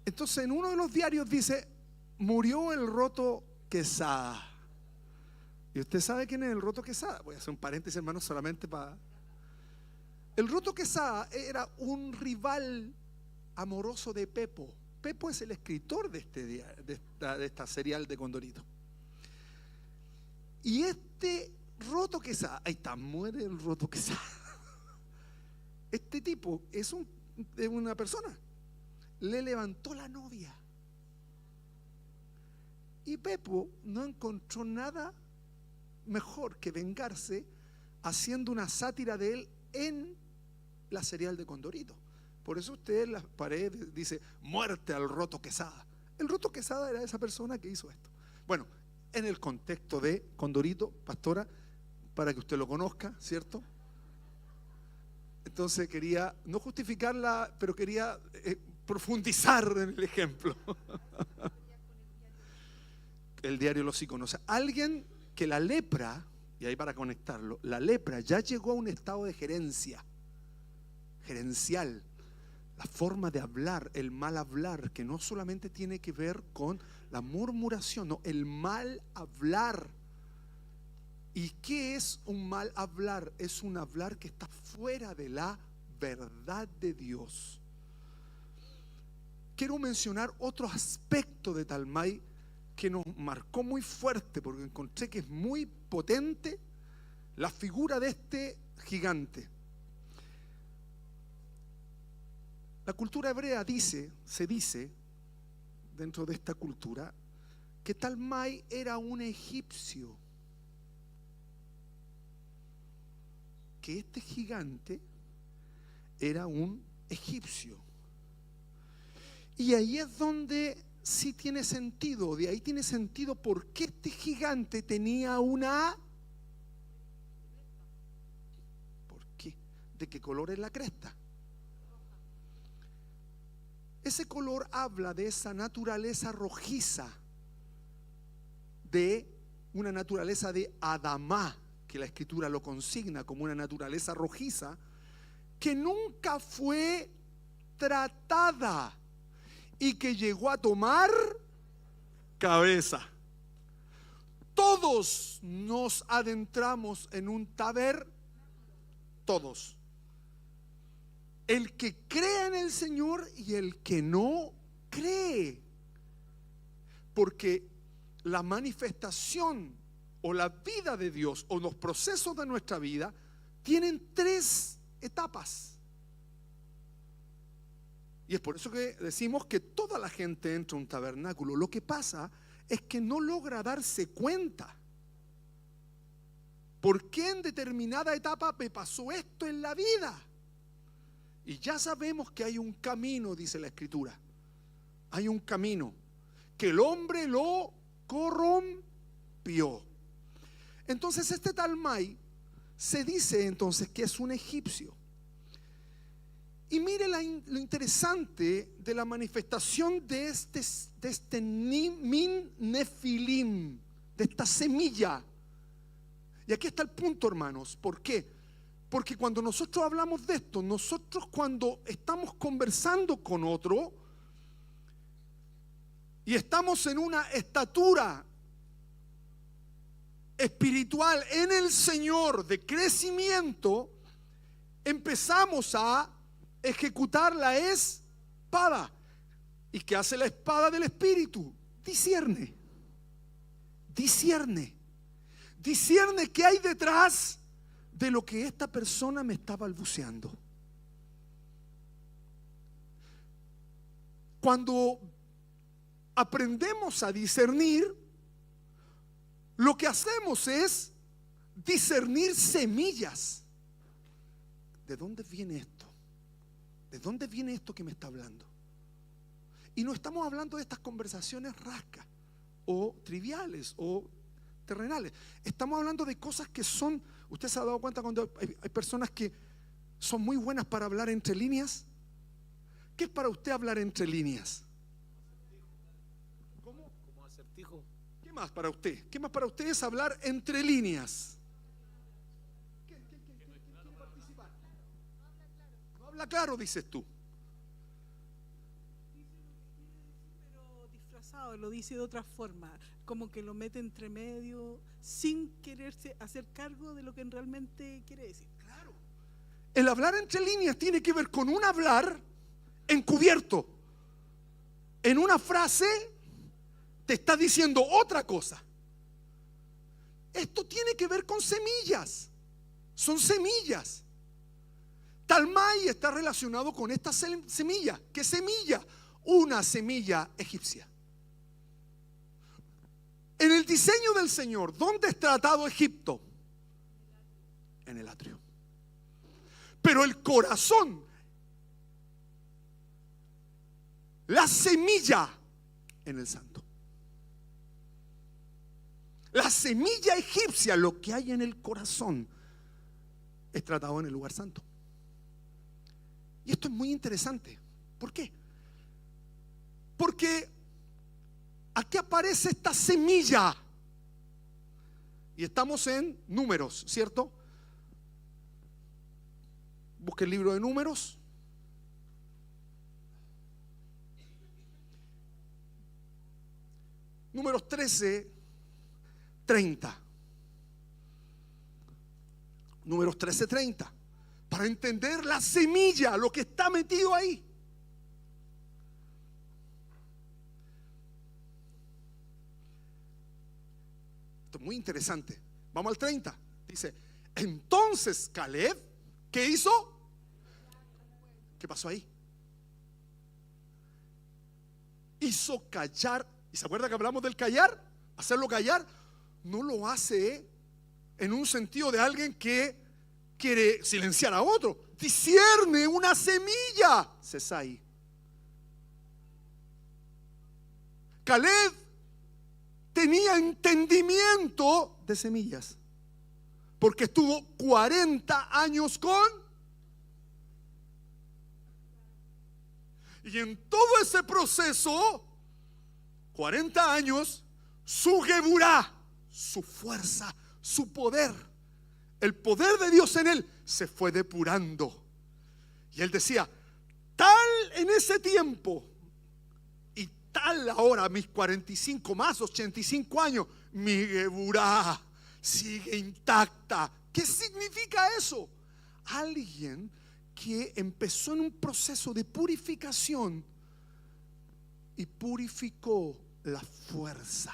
Entonces, en uno de los diarios dice: murió el Roto Quesada. ¿Y usted sabe quién es el Roto Quesada? Voy a hacer un paréntesis, hermano, solamente para... El Roto Quesada era un rival amoroso de Pepo. Pepo es el escritor de esta serial de Condorito. Y este Roto Quesada, ahí está, muere el Roto Quesada. Este tipo es una persona. Le levantó la novia. Y Pepo no encontró nada mejor que vengarse haciendo una sátira de él en la serial de Condorito. Por eso usted en las paredes dice: muerte al Roto Quesada. El Roto Quesada era esa persona que hizo esto. Bueno, en el contexto de Condorito, pastora, para que usted lo conozca, ¿cierto? Entonces quería no justificarla, pero quería profundizar en el ejemplo. El diario Los Iconos. Alguien que la lepra, y ahí para conectarlo, la lepra ya llegó a un estado de gerencial. La forma de hablar, el mal hablar, que no solamente tiene que ver con la murmuración, no, el mal hablar. ¿Y qué es un mal hablar? Es un hablar que está fuera de la verdad de Dios. Quiero mencionar otro aspecto de Talmai que nos marcó muy fuerte, porque encontré que es muy potente la figura de este gigante. La cultura hebrea se dice, dentro de esta cultura, que Talmai era un egipcio. Que este gigante era un egipcio. Y ahí es donde sí tiene sentido, de ahí tiene sentido por qué este gigante tenía una... ¿Por qué? ¿De qué color es la cresta? Ese color habla de esa naturaleza rojiza, de una naturaleza de Adamá, que la Escritura lo consigna como una naturaleza rojiza, que nunca fue tratada y que llegó a tomar cabeza. Todos nos adentramos en un tabernáculo, todos. El que crea en el Señor y el que no cree. Porque la manifestación o la vida de Dios o los procesos de nuestra vida tienen 3 etapas. Y es por eso que decimos que toda la gente entra a un tabernáculo. Lo que pasa es que no logra darse cuenta. ¿Por qué en determinada etapa me pasó esto en la vida? Y ya sabemos que hay un camino, dice la Escritura. Hay un camino que el hombre lo corrompió. Entonces este Talmai se dice entonces que es un egipcio. Y mire lo interesante de la manifestación de este Min Nefilim, de esta semilla. Y aquí está el punto, hermanos. ¿Por qué? Porque cuando nosotros hablamos de esto, nosotros cuando estamos conversando con otro y estamos en una estatura espiritual en el Señor de crecimiento, empezamos a ejecutar la espada. ¿Y qué hace la espada del Espíritu? Discierne qué hay detrás de lo que esta persona me está balbuceando. Cuando aprendemos a discernir, lo que hacemos es discernir semillas. ¿De dónde viene esto? ¿De dónde viene esto que me está hablando? Y no estamos hablando de estas conversaciones rascas o triviales o terrenales. Estamos hablando de cosas que son... ¿Usted se ha dado cuenta cuando hay personas que son muy buenas para hablar entre líneas? ¿Qué es para usted hablar entre líneas? ¿Cómo? Como acertijo. ¿Qué más para usted? ¿Qué más para usted es hablar entre líneas? ¿Quién participa? No habla claro, dices tú. Pero disfrazado, lo dice de otra forma, como que lo mete entre medio sin quererse hacer cargo de lo que realmente quiere decir. Claro. El hablar entre líneas tiene que ver con un hablar encubierto. En una frase te está diciendo otra cosa. Esto tiene que ver con semillas. Son semillas. Talmai está relacionado con esta semilla. ¿Qué semilla? Una semilla egipcia. En el diseño del Señor, ¿dónde es tratado Egipto? En el atrio. Pero el corazón, la semilla, en el santo. La semilla egipcia, lo que hay en el corazón, es tratado en el lugar santo. Y esto es muy interesante. ¿Por qué? Porque aquí aparece esta semilla. Y estamos en Números, ¿cierto? Busque el libro de Números. Números 13:30. Números 13:30. Para entender la semilla, lo que está metido ahí. Esto es muy interesante. Vamos al 30. Dice, entonces Caleb, ¿qué hizo? ¿Qué pasó ahí? Hizo callar. ¿Y se acuerda que hablamos del callar? Hacerlo callar. No lo hace en un sentido de alguien que quiere silenciar a otro. Discierne una semilla. Sesai. Caleb tenía entendimiento de semillas, porque estuvo 40 años con. Y en todo ese proceso, 40 años, su Geburá, su fuerza, su poder, el poder de Dios en él se fue depurando. Y él decía, tal en ese tiempo y tal ahora, mis 45 más 85 años, mi Geburá sigue intacta. ¿Qué significa eso? Alguien que empezó en un proceso de purificación y purificó la fuerza.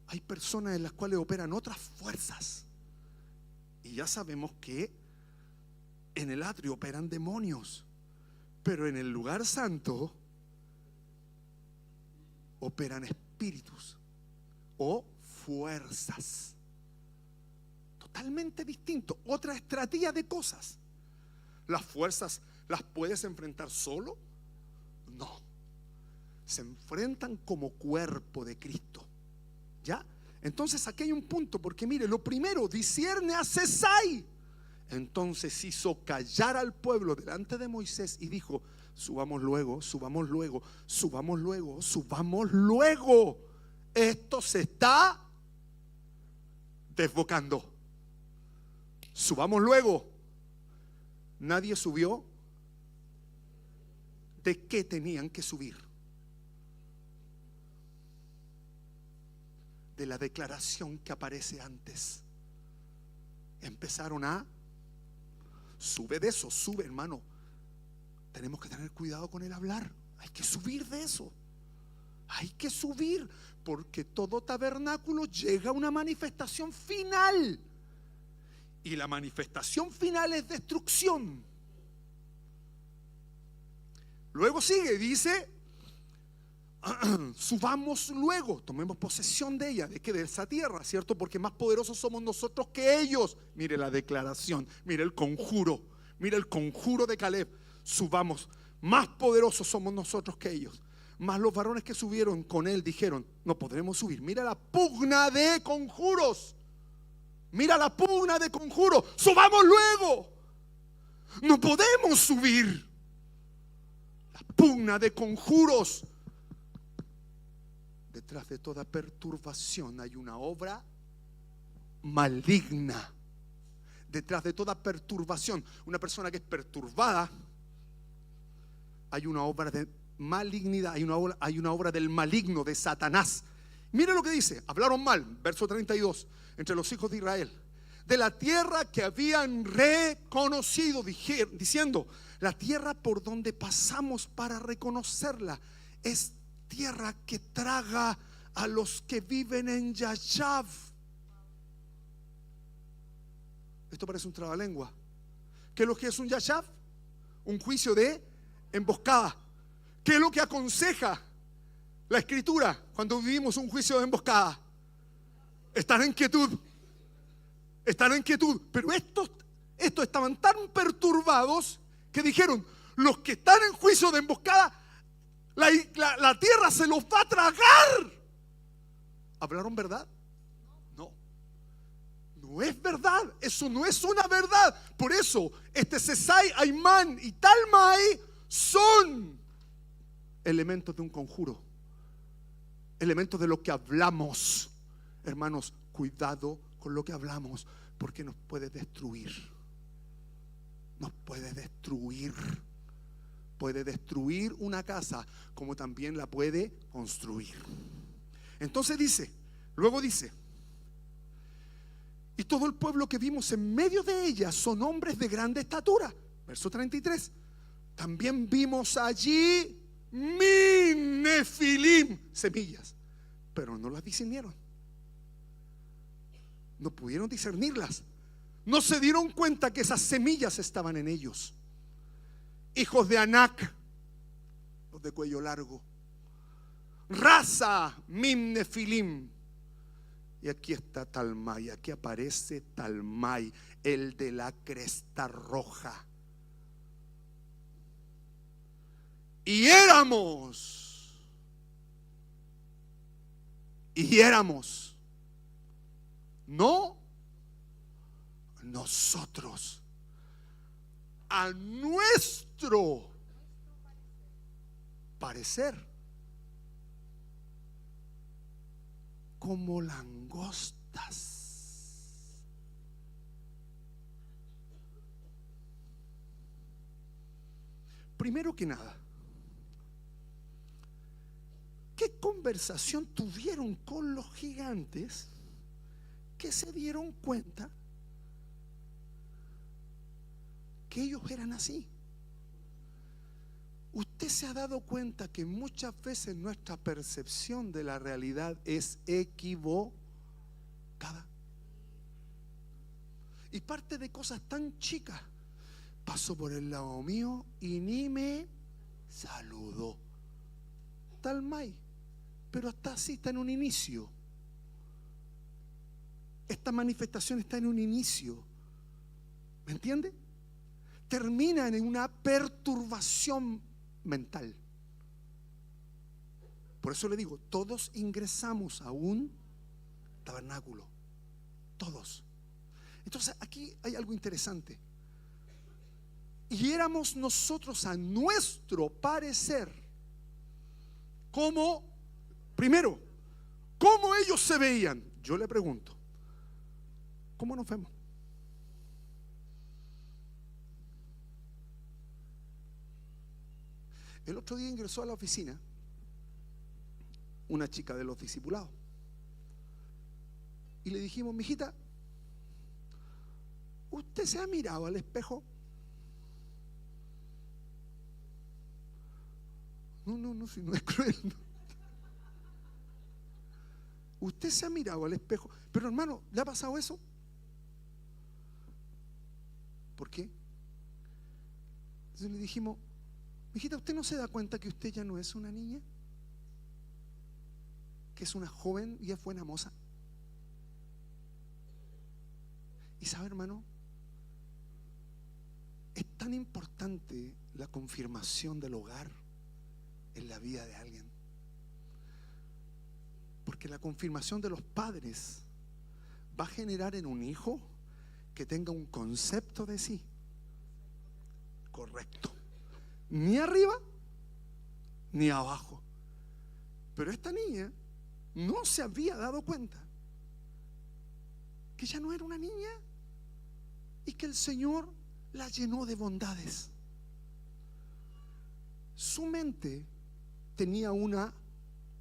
Hay personas en las cuales operan otras fuerzas, y ya sabemos que en el atrio operan demonios, pero en el lugar santo operan espíritus o fuerzas. Totalmente distinto, otra estrategia de cosas. Las fuerzas, ¿las puedes enfrentar solo? No. Se enfrentan como cuerpo de Cristo. ¿Ya? Entonces aquí hay un punto, porque mire, lo primero, discierne a Sesai. Entonces hizo callar al pueblo delante de Moisés y dijo, subamos luego, subamos luego, subamos luego, subamos luego. Esto se está desbocando. Subamos luego. Nadie subió. ¿De qué tenían que subir? De la declaración que aparece antes. Empezaron a sube de eso, sube, hermano. Tenemos que tener cuidado con el hablar. Hay que subir de eso. Hay que subir, porque todo tabernáculo llega a una manifestación final. Y la manifestación final es destrucción. Luego sigue, dice, subamos luego, tomemos posesión de ella, de que de esa tierra, ¿cierto? Porque más poderosos somos nosotros que ellos. Mire la declaración, mire el conjuro de Caleb. Subamos, más poderosos somos nosotros que ellos. Más los varones que subieron con él dijeron, no podremos subir. Mira la pugna de conjuros. Mira la pugna de conjuros. Subamos luego. No podemos subir. La pugna de conjuros. Detrás de toda perturbación hay una obra maligna. Detrás de toda perturbación, una persona que es perturbada, hay una obra de malignidad, hay una obra del maligno, de Satanás. Mire lo que dice, hablaron mal, verso 32, entre los hijos de Israel, de la tierra que habían reconocido, diciendo, la tierra por donde pasamos para reconocerla es tierra que traga a los que viven en Yashav. Esto parece un trabalengua. ¿Qué es lo que es un Yashav? Un juicio de emboscada. ¿Qué es lo que aconseja la Escritura cuando vivimos un juicio de emboscada? Estar en quietud. Estar en quietud. Pero estos estaban tan perturbados que dijeron, los que están en juicio de emboscada, la tierra se los va a tragar. ¿Hablaron verdad? No. No es verdad, eso no es una verdad. Por eso, Sesai, Aimán y Talmai son elementos de un conjuro, elementos de lo que hablamos. Hermanos, cuidado con lo que hablamos, porque nos puede destruir. Nos puede destruir. Puede destruir una casa, como también la puede construir. Entonces dice, luego dice: y todo el pueblo que vimos en medio de ella son hombres de grande estatura. Verso 33. También vimos allí min nefilim, semillas, pero no las discernieron. No pudieron discernirlas. No se dieron cuenta que esas semillas estaban en ellos. Hijos de Anac, los de cuello largo. Raza min nefilim. Y aquí está Talmai, aquí aparece Talmai, el de la cresta roja. Y éramos no nosotros, a nuestro parecer, como langostas. Primero que nada, ¿qué conversación tuvieron con los gigantes que se dieron cuenta que ellos eran así? Usted se ha dado cuenta que muchas veces nuestra percepción de la realidad es equivocada. Y parte de cosas tan chicas. Pasó por el lado mío y ni me saludó. Talmai, pero hasta así está en un inicio. Esta manifestación está en un inicio. ¿Me entiende? Termina en una perturbación mental. Por eso le digo, todos ingresamos a un tabernáculo. Todos. Entonces aquí hay algo interesante. Y éramos nosotros a nuestro parecer, como, primero, ¿cómo ellos se veían? Yo le pregunto, ¿cómo nos vemos? El otro día ingresó a la oficina una chica de los discipulados y le dijimos: mijita, ¿usted se ha mirado al espejo? No, si no es cruel, no. Usted se ha mirado al espejo. Pero hermano, ¿le ha pasado eso? ¿Por qué? Entonces le dijimos: mijita, ¿usted no se da cuenta que usted ya no es una niña? Que es una joven y es buena moza. Y sabe, hermano, es tan importante la confirmación del hogar en la vida de alguien, porque la confirmación de los padres va a generar en un hijo que tenga un concepto de sí correcto, ni arriba ni abajo. Pero esta niña no se había dado cuenta que ya no era una niña y que el Señor la llenó de bondades. Su mente tenía una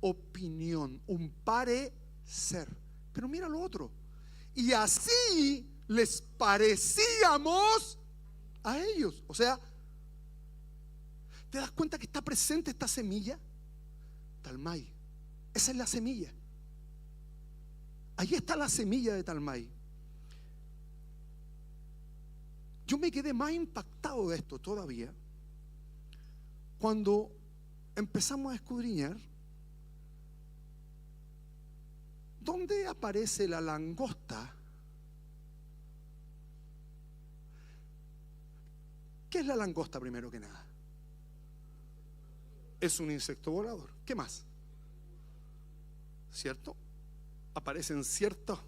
opinión, un parecer. Pero mira lo otro. Y así les parecíamos a ellos. O sea, ¿te das cuenta que está presente esta semilla? Talmai. Esa es la semilla. Ahí está la semilla de Talmai. Yo me quedé más impactado de esto todavía cuando empezamos a escudriñar dónde aparece la langosta. ¿Qué es la langosta primero que nada? Es un insecto volador. ¿Qué más? ¿Cierto? Aparecen ciertos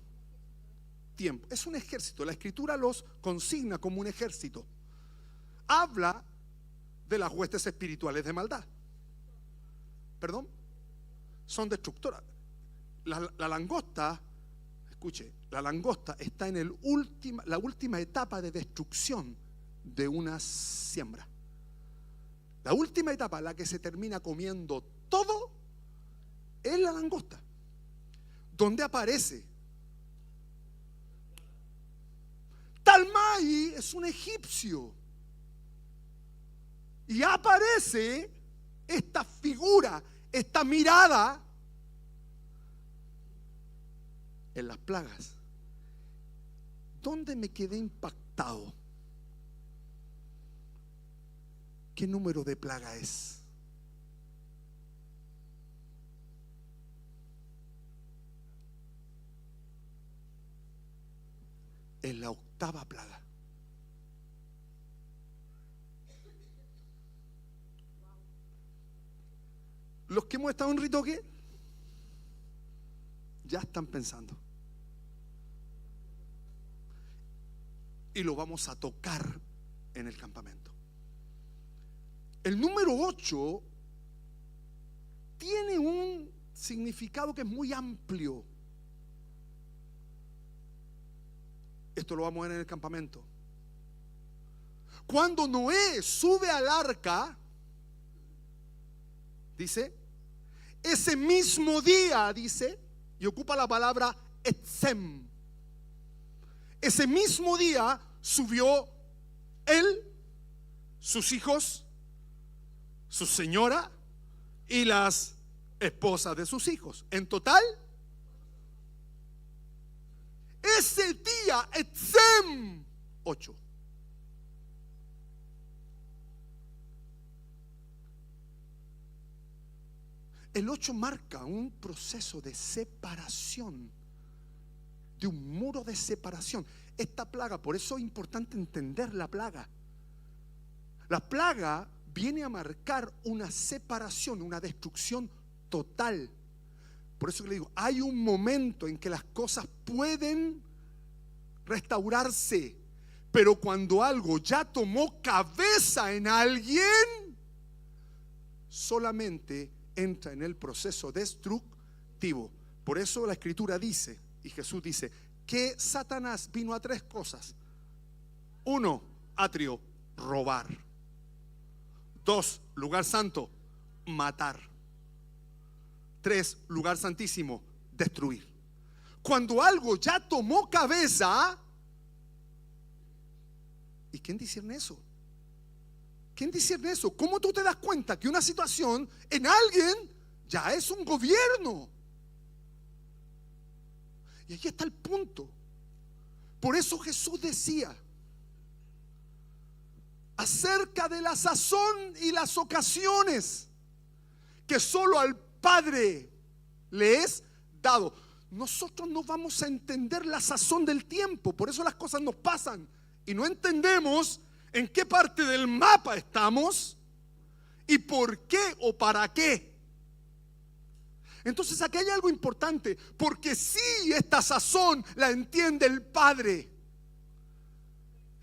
tiempo. Es un ejército. La Escritura los consigna como un ejército. Habla de las huestes espirituales de maldad. ¿Perdón? Son destructoras. La langosta, escuche, la langosta está en la última etapa de destrucción de una siembra. La última etapa, la que se termina comiendo todo, es la langosta. ¿Dónde aparece? Talmai es un egipcio. Y aparece esta figura, esta mirada en las plagas. ¿Dónde me quedé impactado? ¿Qué número de plaga es? Es la octava plaga. Los que hemos estado en Ritoque ya están pensando. Y lo vamos a tocar en el campamento. El número 8 tiene un significado que es muy amplio. Esto lo vamos a ver en el campamento. Cuando Noé sube al arca, dice, ese mismo día, dice, y ocupa la palabra etzem. Ese mismo día subió él, sus hijos, su señora y las esposas de sus hijos. En total, ese día, etzem, 8. El 8 marca un proceso de separación, de un muro de separación. Esta plaga, por eso es importante entender la plaga. La plaga viene a marcar una separación, una destrucción total. Por eso le digo, hay un momento en que las cosas pueden restaurarse, pero cuando algo ya tomó cabeza en alguien, solamente entra en el proceso destructivo. Por eso la Escritura dice, y Jesús dice, que Satanás vino a 3 cosas. 1, atrio, robar. 2, lugar santo, matar. 3, lugar santísimo, destruir. Cuando algo ya tomó cabeza, ¿y quién discierne eso? ¿Quién discierne eso? ¿Cómo tú te das cuenta que una situación en alguien ya es un gobierno? Y aquí está el punto. Por eso Jesús decía acerca de la sazón y las ocasiones que solo al Padre le es dado. Nosotros no vamos a entender la sazón del tiempo, por eso las cosas nos pasan y no entendemos en qué parte del mapa estamos y por qué o para qué. Entonces aquí hay algo importante, porque sí, esta sazón la entiende el Padre.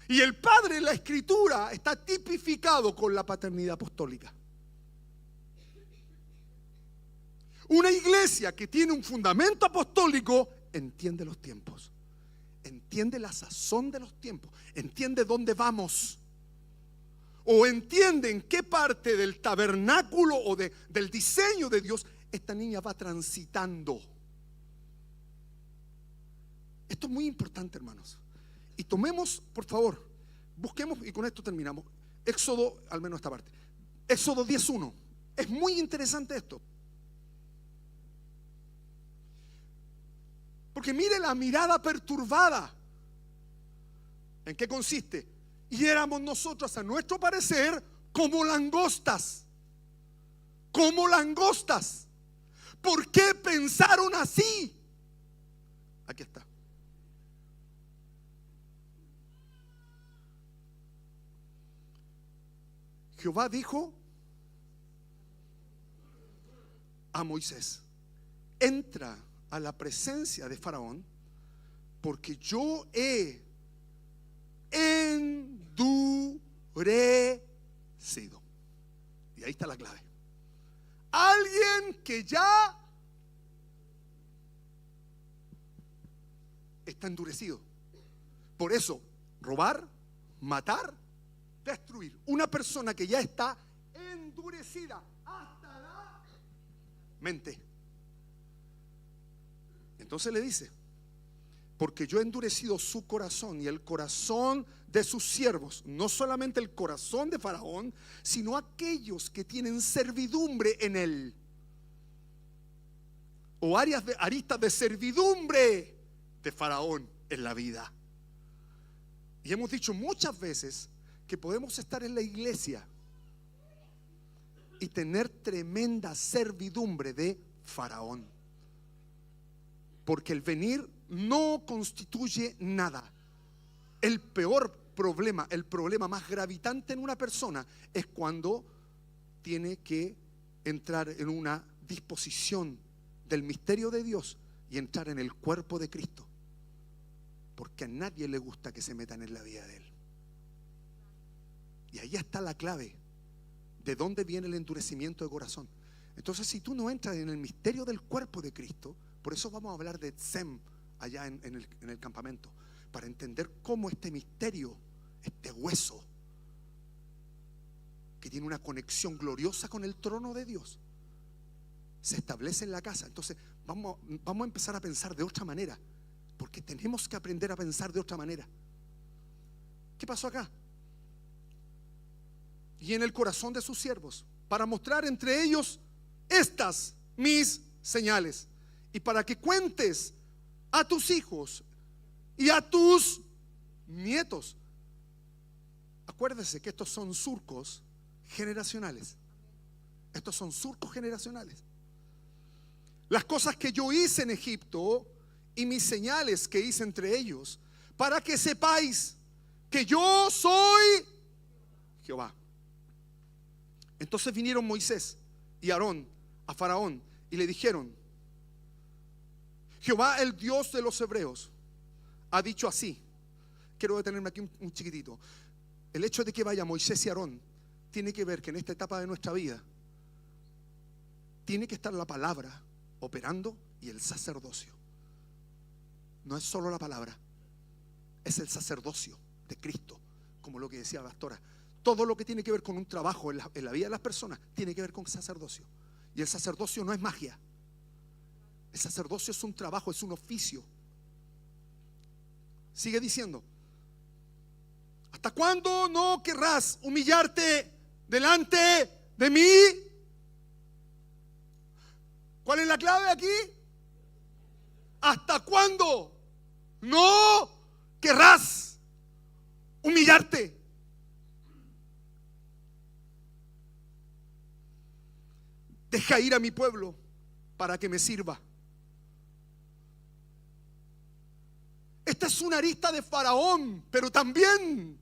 Y el Padre en la Escritura está tipificado con la paternidad apostólica. Una iglesia que tiene un fundamento apostólico entiende los tiempos, entiende la sazón de los tiempos, entiende dónde vamos, o entiende en qué parte del tabernáculo o del diseño de Dios esta niña va transitando. Esto es muy importante, hermanos. Y tomemos, por favor, busquemos, y con esto terminamos, Éxodo, al menos esta parte, Éxodo 10:1. Es muy interesante esto, porque mire la mirada perturbada. ¿En qué consiste? Y éramos nosotros, a nuestro parecer, como langostas. Como langostas. ¿Por qué pensaron así? Aquí está. Jehová dijo a Moisés: entra a la presencia de Faraón porque yo he endurecido. Y ahí está la clave. Alguien que ya está endurecido. Por eso, robar, matar, destruir. Una persona que ya está endurecida hasta la mente. Entonces le dice: porque yo he endurecido su corazón y el corazón de sus siervos, no solamente el corazón de Faraón, sino aquellos que tienen servidumbre en él, o aristas de servidumbre de Faraón en la vida. Y hemos dicho muchas veces que podemos estar en la iglesia y tener tremenda servidumbre de Faraón, porque el venir no constituye nada. El peor problema, el problema más gravitante en una persona es cuando tiene que entrar en una disposición del misterio de Dios y entrar en el cuerpo de Cristo, porque a nadie le gusta que se metan en la vida de él. Y ahí está la clave de dónde viene el endurecimiento de corazón. Entonces, si tú no entras en el misterio del cuerpo de Cristo, por eso vamos a hablar de Tzem allá en el campamento, para entender cómo este misterio, este hueso que tiene una conexión gloriosa con el trono de Dios, se establece en la casa. Entonces vamos a empezar a pensar de otra manera, porque tenemos que aprender a pensar de otra manera. ¿Qué pasó acá? Y en el corazón de sus siervos, para mostrar entre ellos estas mis señales, y para que cuentes a tus hijos y a tus nietos. Acuérdese que estos son surcos generacionales. Estos son surcos generacionales. Las cosas que yo hice en Egipto y mis señales que hice entre ellos, para que sepáis que yo soy Jehová. Entonces vinieron Moisés y Aarón a Faraón y le dijeron: Jehová, el Dios de los hebreos, ha dicho así. Quiero detenerme aquí un chiquitito. El hecho de que vaya Moisés y Aarón tiene que ver que en esta etapa de nuestra vida tiene que estar la palabra operando y el sacerdocio. No es solo la palabra, es el sacerdocio de Cristo, como lo que decía la pastora. Todo lo que tiene que ver con un trabajo en la vida de las personas tiene que ver con sacerdocio. Y el sacerdocio no es magia. El sacerdocio es un trabajo, es un oficio. Sigue diciendo: ¿hasta cuándo no querrás humillarte delante de mí? ¿Cuál es la clave aquí? ¿Hasta cuándo no querrás humillarte? Deja ir a mi pueblo para que me sirva. Esta es una arista de Faraón, pero también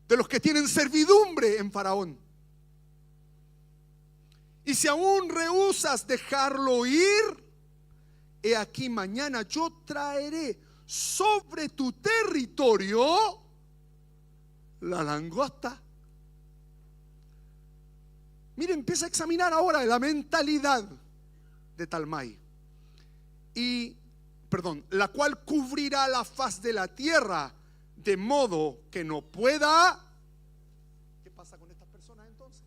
de los que tienen servidumbre en Faraón. Y si aún rehusas dejarlo ir, he aquí mañana yo traeré sobre tu territorio la langosta. Mire, empieza a examinar ahora la mentalidad de Talmai. La cual cubrirá la faz de la tierra, de modo que no pueda. ¿Qué pasa con estas personas entonces?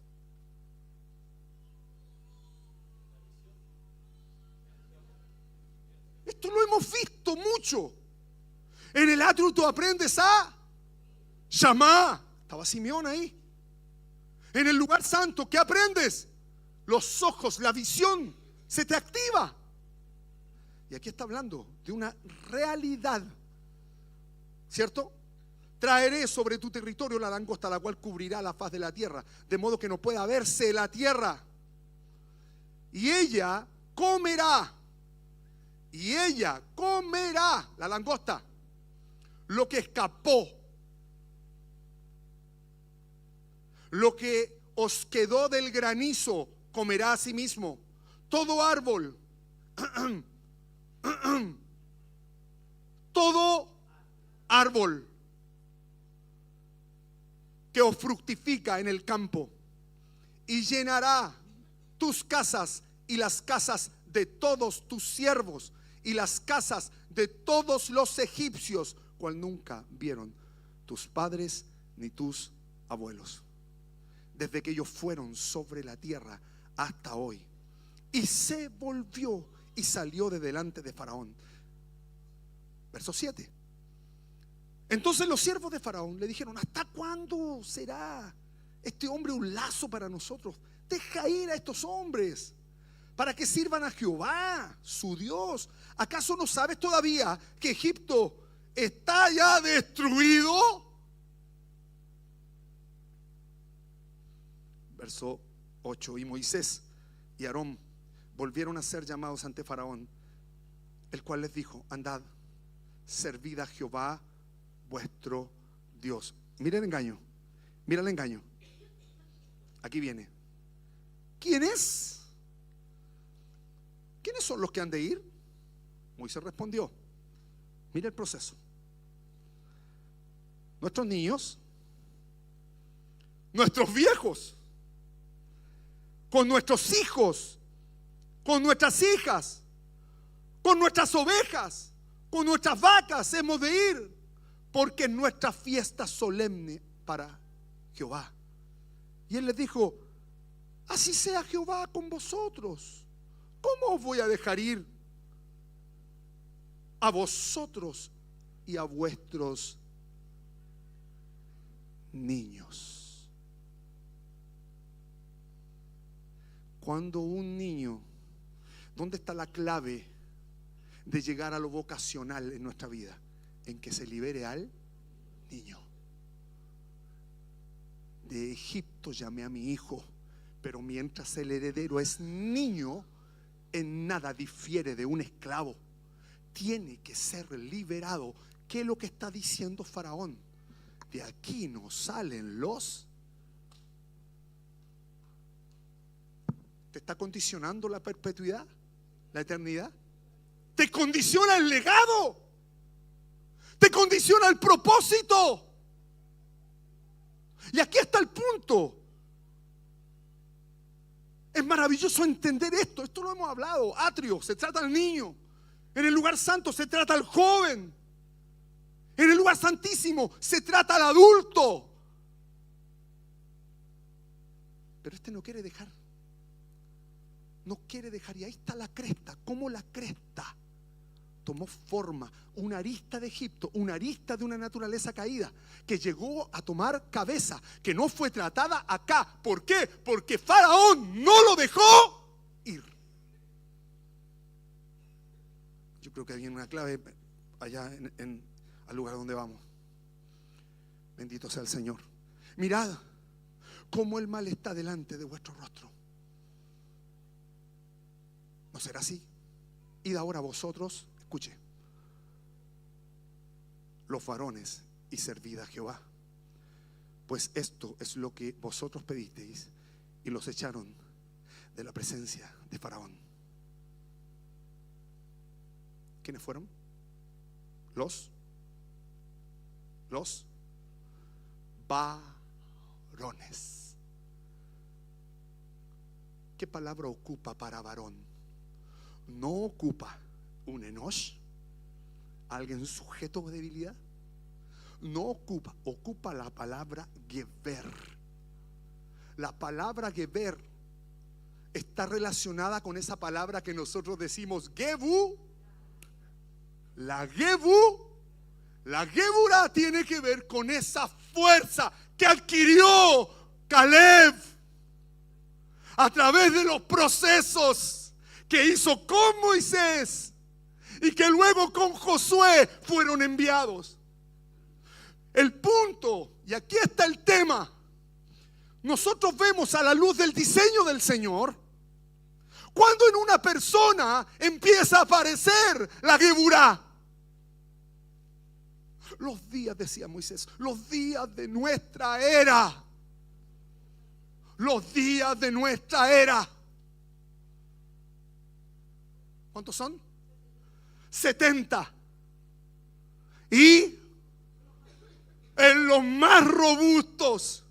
Esto lo hemos visto mucho. En el atrio tú aprendes a Shamá. Estaba Simeón ahí. En el lugar santo, ¿qué aprendes? Los ojos, la visión se te activa. Y aquí está hablando de una realidad, ¿cierto? Traeré sobre tu territorio la langosta, la cual cubrirá la faz de la tierra, de modo que no pueda verse la tierra. Y ella comerá la langosta lo que escapó, lo que os quedó del granizo, comerá a sí mismo. Todo árbol todo árbol que os fructifica en el campo, y llenará tus casas y las casas de todos tus siervos y las casas de todos los egipcios, cual nunca vieron tus padres ni tus abuelos, desde que ellos fueron sobre la tierra hasta hoy. Y se volvió y salió de delante de Faraón. Verso 7. Entonces los siervos de Faraón le dijeron: ¿hasta cuándo será este hombre un lazo para nosotros? Deja ir a estos hombres para que sirvan a Jehová, su Dios. ¿Acaso no sabes todavía que Egipto está ya destruido? Verso 8. Y Moisés y Aarón volvieron a ser llamados ante Faraón, el cual les dijo: andad, servid a Jehová vuestro Dios. Mira el engaño, mira el engaño. Aquí viene. ¿Quiénes son los que han de ir? Moisés respondió: mira el proceso. Nuestros niños, nuestros viejos, con nuestros hijos, con nuestras hijas, con nuestras ovejas, con nuestras vacas hemos de ir, porque es nuestra fiesta solemne para Jehová. Y él les dijo: así sea Jehová con vosotros. ¿Cómo os voy a dejar ir a vosotros y a vuestros niños? Cuando un niño, ¿dónde está la clave de llegar a lo vocacional en nuestra vida? En que se libere al niño. De Egipto llamé a mi hijo, pero mientras el heredero es niño, en nada difiere de un esclavo. Tiene que ser liberado. ¿Qué es lo que está diciendo Faraón? De aquí no salen los... ¿Te está condicionando la perpetuidad? ¿La eternidad? ¿Te condiciona el legado? ¿Te condiciona el propósito? Y aquí está el punto. Es maravilloso entender esto. Esto lo hemos hablado. Atrio, se trata al niño. En el lugar santo se trata al joven. En el lugar santísimo se trata al adulto. Pero este no quiere dejar. No quiere dejar. Y ahí está la cresta. ¿Cómo la cresta tomó forma? Una arista de Egipto, una arista de una naturaleza caída, que llegó a tomar cabeza, que no fue tratada acá. ¿Por qué? Porque Faraón no lo dejó ir. Yo creo que hay una clave allá al lugar donde vamos. Bendito sea el Señor. Mirad cómo el mal está delante de vuestro rostro. ¿No será así? Id ahora vosotros, escuche, los varones, y servid a Jehová, pues esto es lo que vosotros pedisteis. Y los echaron de la presencia de Faraón. ¿Quiénes fueron? Los varones. ¿Qué palabra ocupa para varón? No ocupa un enosh, alguien sujeto de debilidad. No ocupa la palabra geber. La palabra geber está relacionada con esa palabra que nosotros decimos gebu. La gebura tiene que ver con esa fuerza que adquirió Caleb a través de los procesos que hizo con Moisés y que luego con Josué fueron enviados. El punto, y aquí está el tema, nosotros vemos a la luz del diseño del Señor cuando en una persona empieza a aparecer la geburá. Los días, decía Moisés, los días de nuestra era. Los días de nuestra era. ¿Cuántos son? 70. Y los más robustos,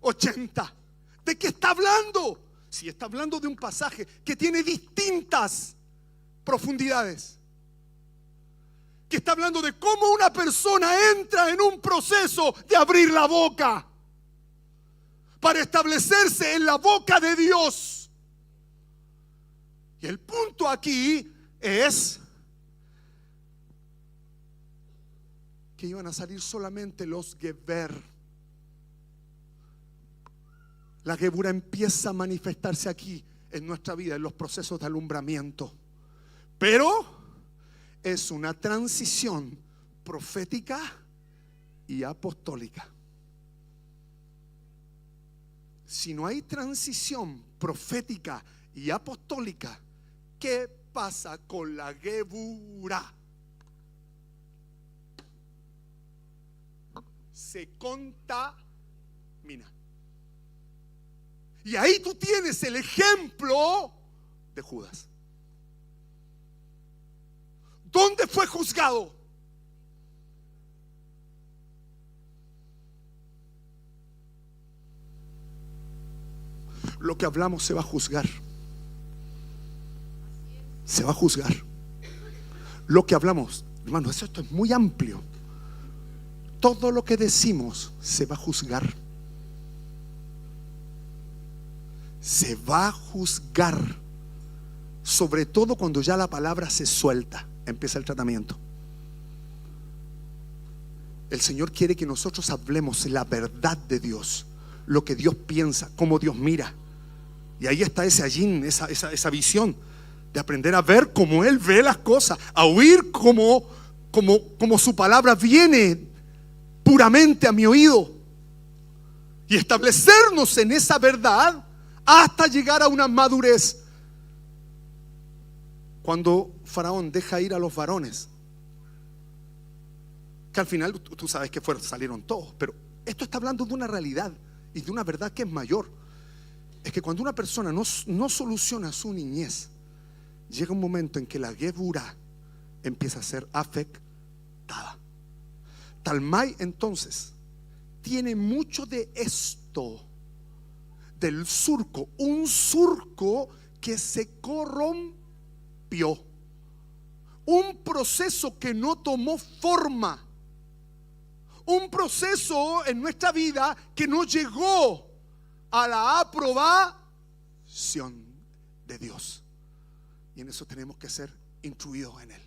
80. ¿De qué está hablando? Si está hablando de un pasaje que tiene distintas profundidades, que está hablando de cómo una persona entra en un proceso de abrir la boca para establecerse en la boca de Dios. Y el punto aquí es que iban a salir solamente los Geber. La Gebura empieza a manifestarse aquí en nuestra vida, en los procesos de alumbramiento. Pero es una transición profética y apostólica. Si no hay transición profética y apostólica, ¿qué pasa con la Gebura? Se contamina. Y ahí tú tienes el ejemplo de Judas. ¿Dónde fue juzgado? Lo que hablamos se va a juzgar. Se va a juzgar. Lo que hablamos, hermanos, esto es muy amplio. Todo lo que decimos se va a juzgar. Se va a juzgar. Sobre todo cuando ya la palabra se suelta, empieza el tratamiento. El Señor quiere que nosotros hablemos la verdad de Dios, lo que Dios piensa, cómo Dios mira. Y ahí está ese allín, esa visión de aprender a ver como Él ve las cosas, a oír como su palabra viene puramente a mi oído, y establecernos en esa verdad hasta llegar a una madurez. Cuando Faraón deja ir a los varones, que al final tú sabes que salieron todos, pero esto está hablando de una realidad y de una verdad que es mayor. Es que cuando una persona no soluciona su niñez, llega un momento en que la Gebura empieza a ser afectada. Talmai entonces tiene mucho de esto, del surco, un surco que se corrompió, un proceso que no tomó forma, un proceso en nuestra vida que no llegó a la aprobación de Dios. Y en eso tenemos que ser instruidos en Él.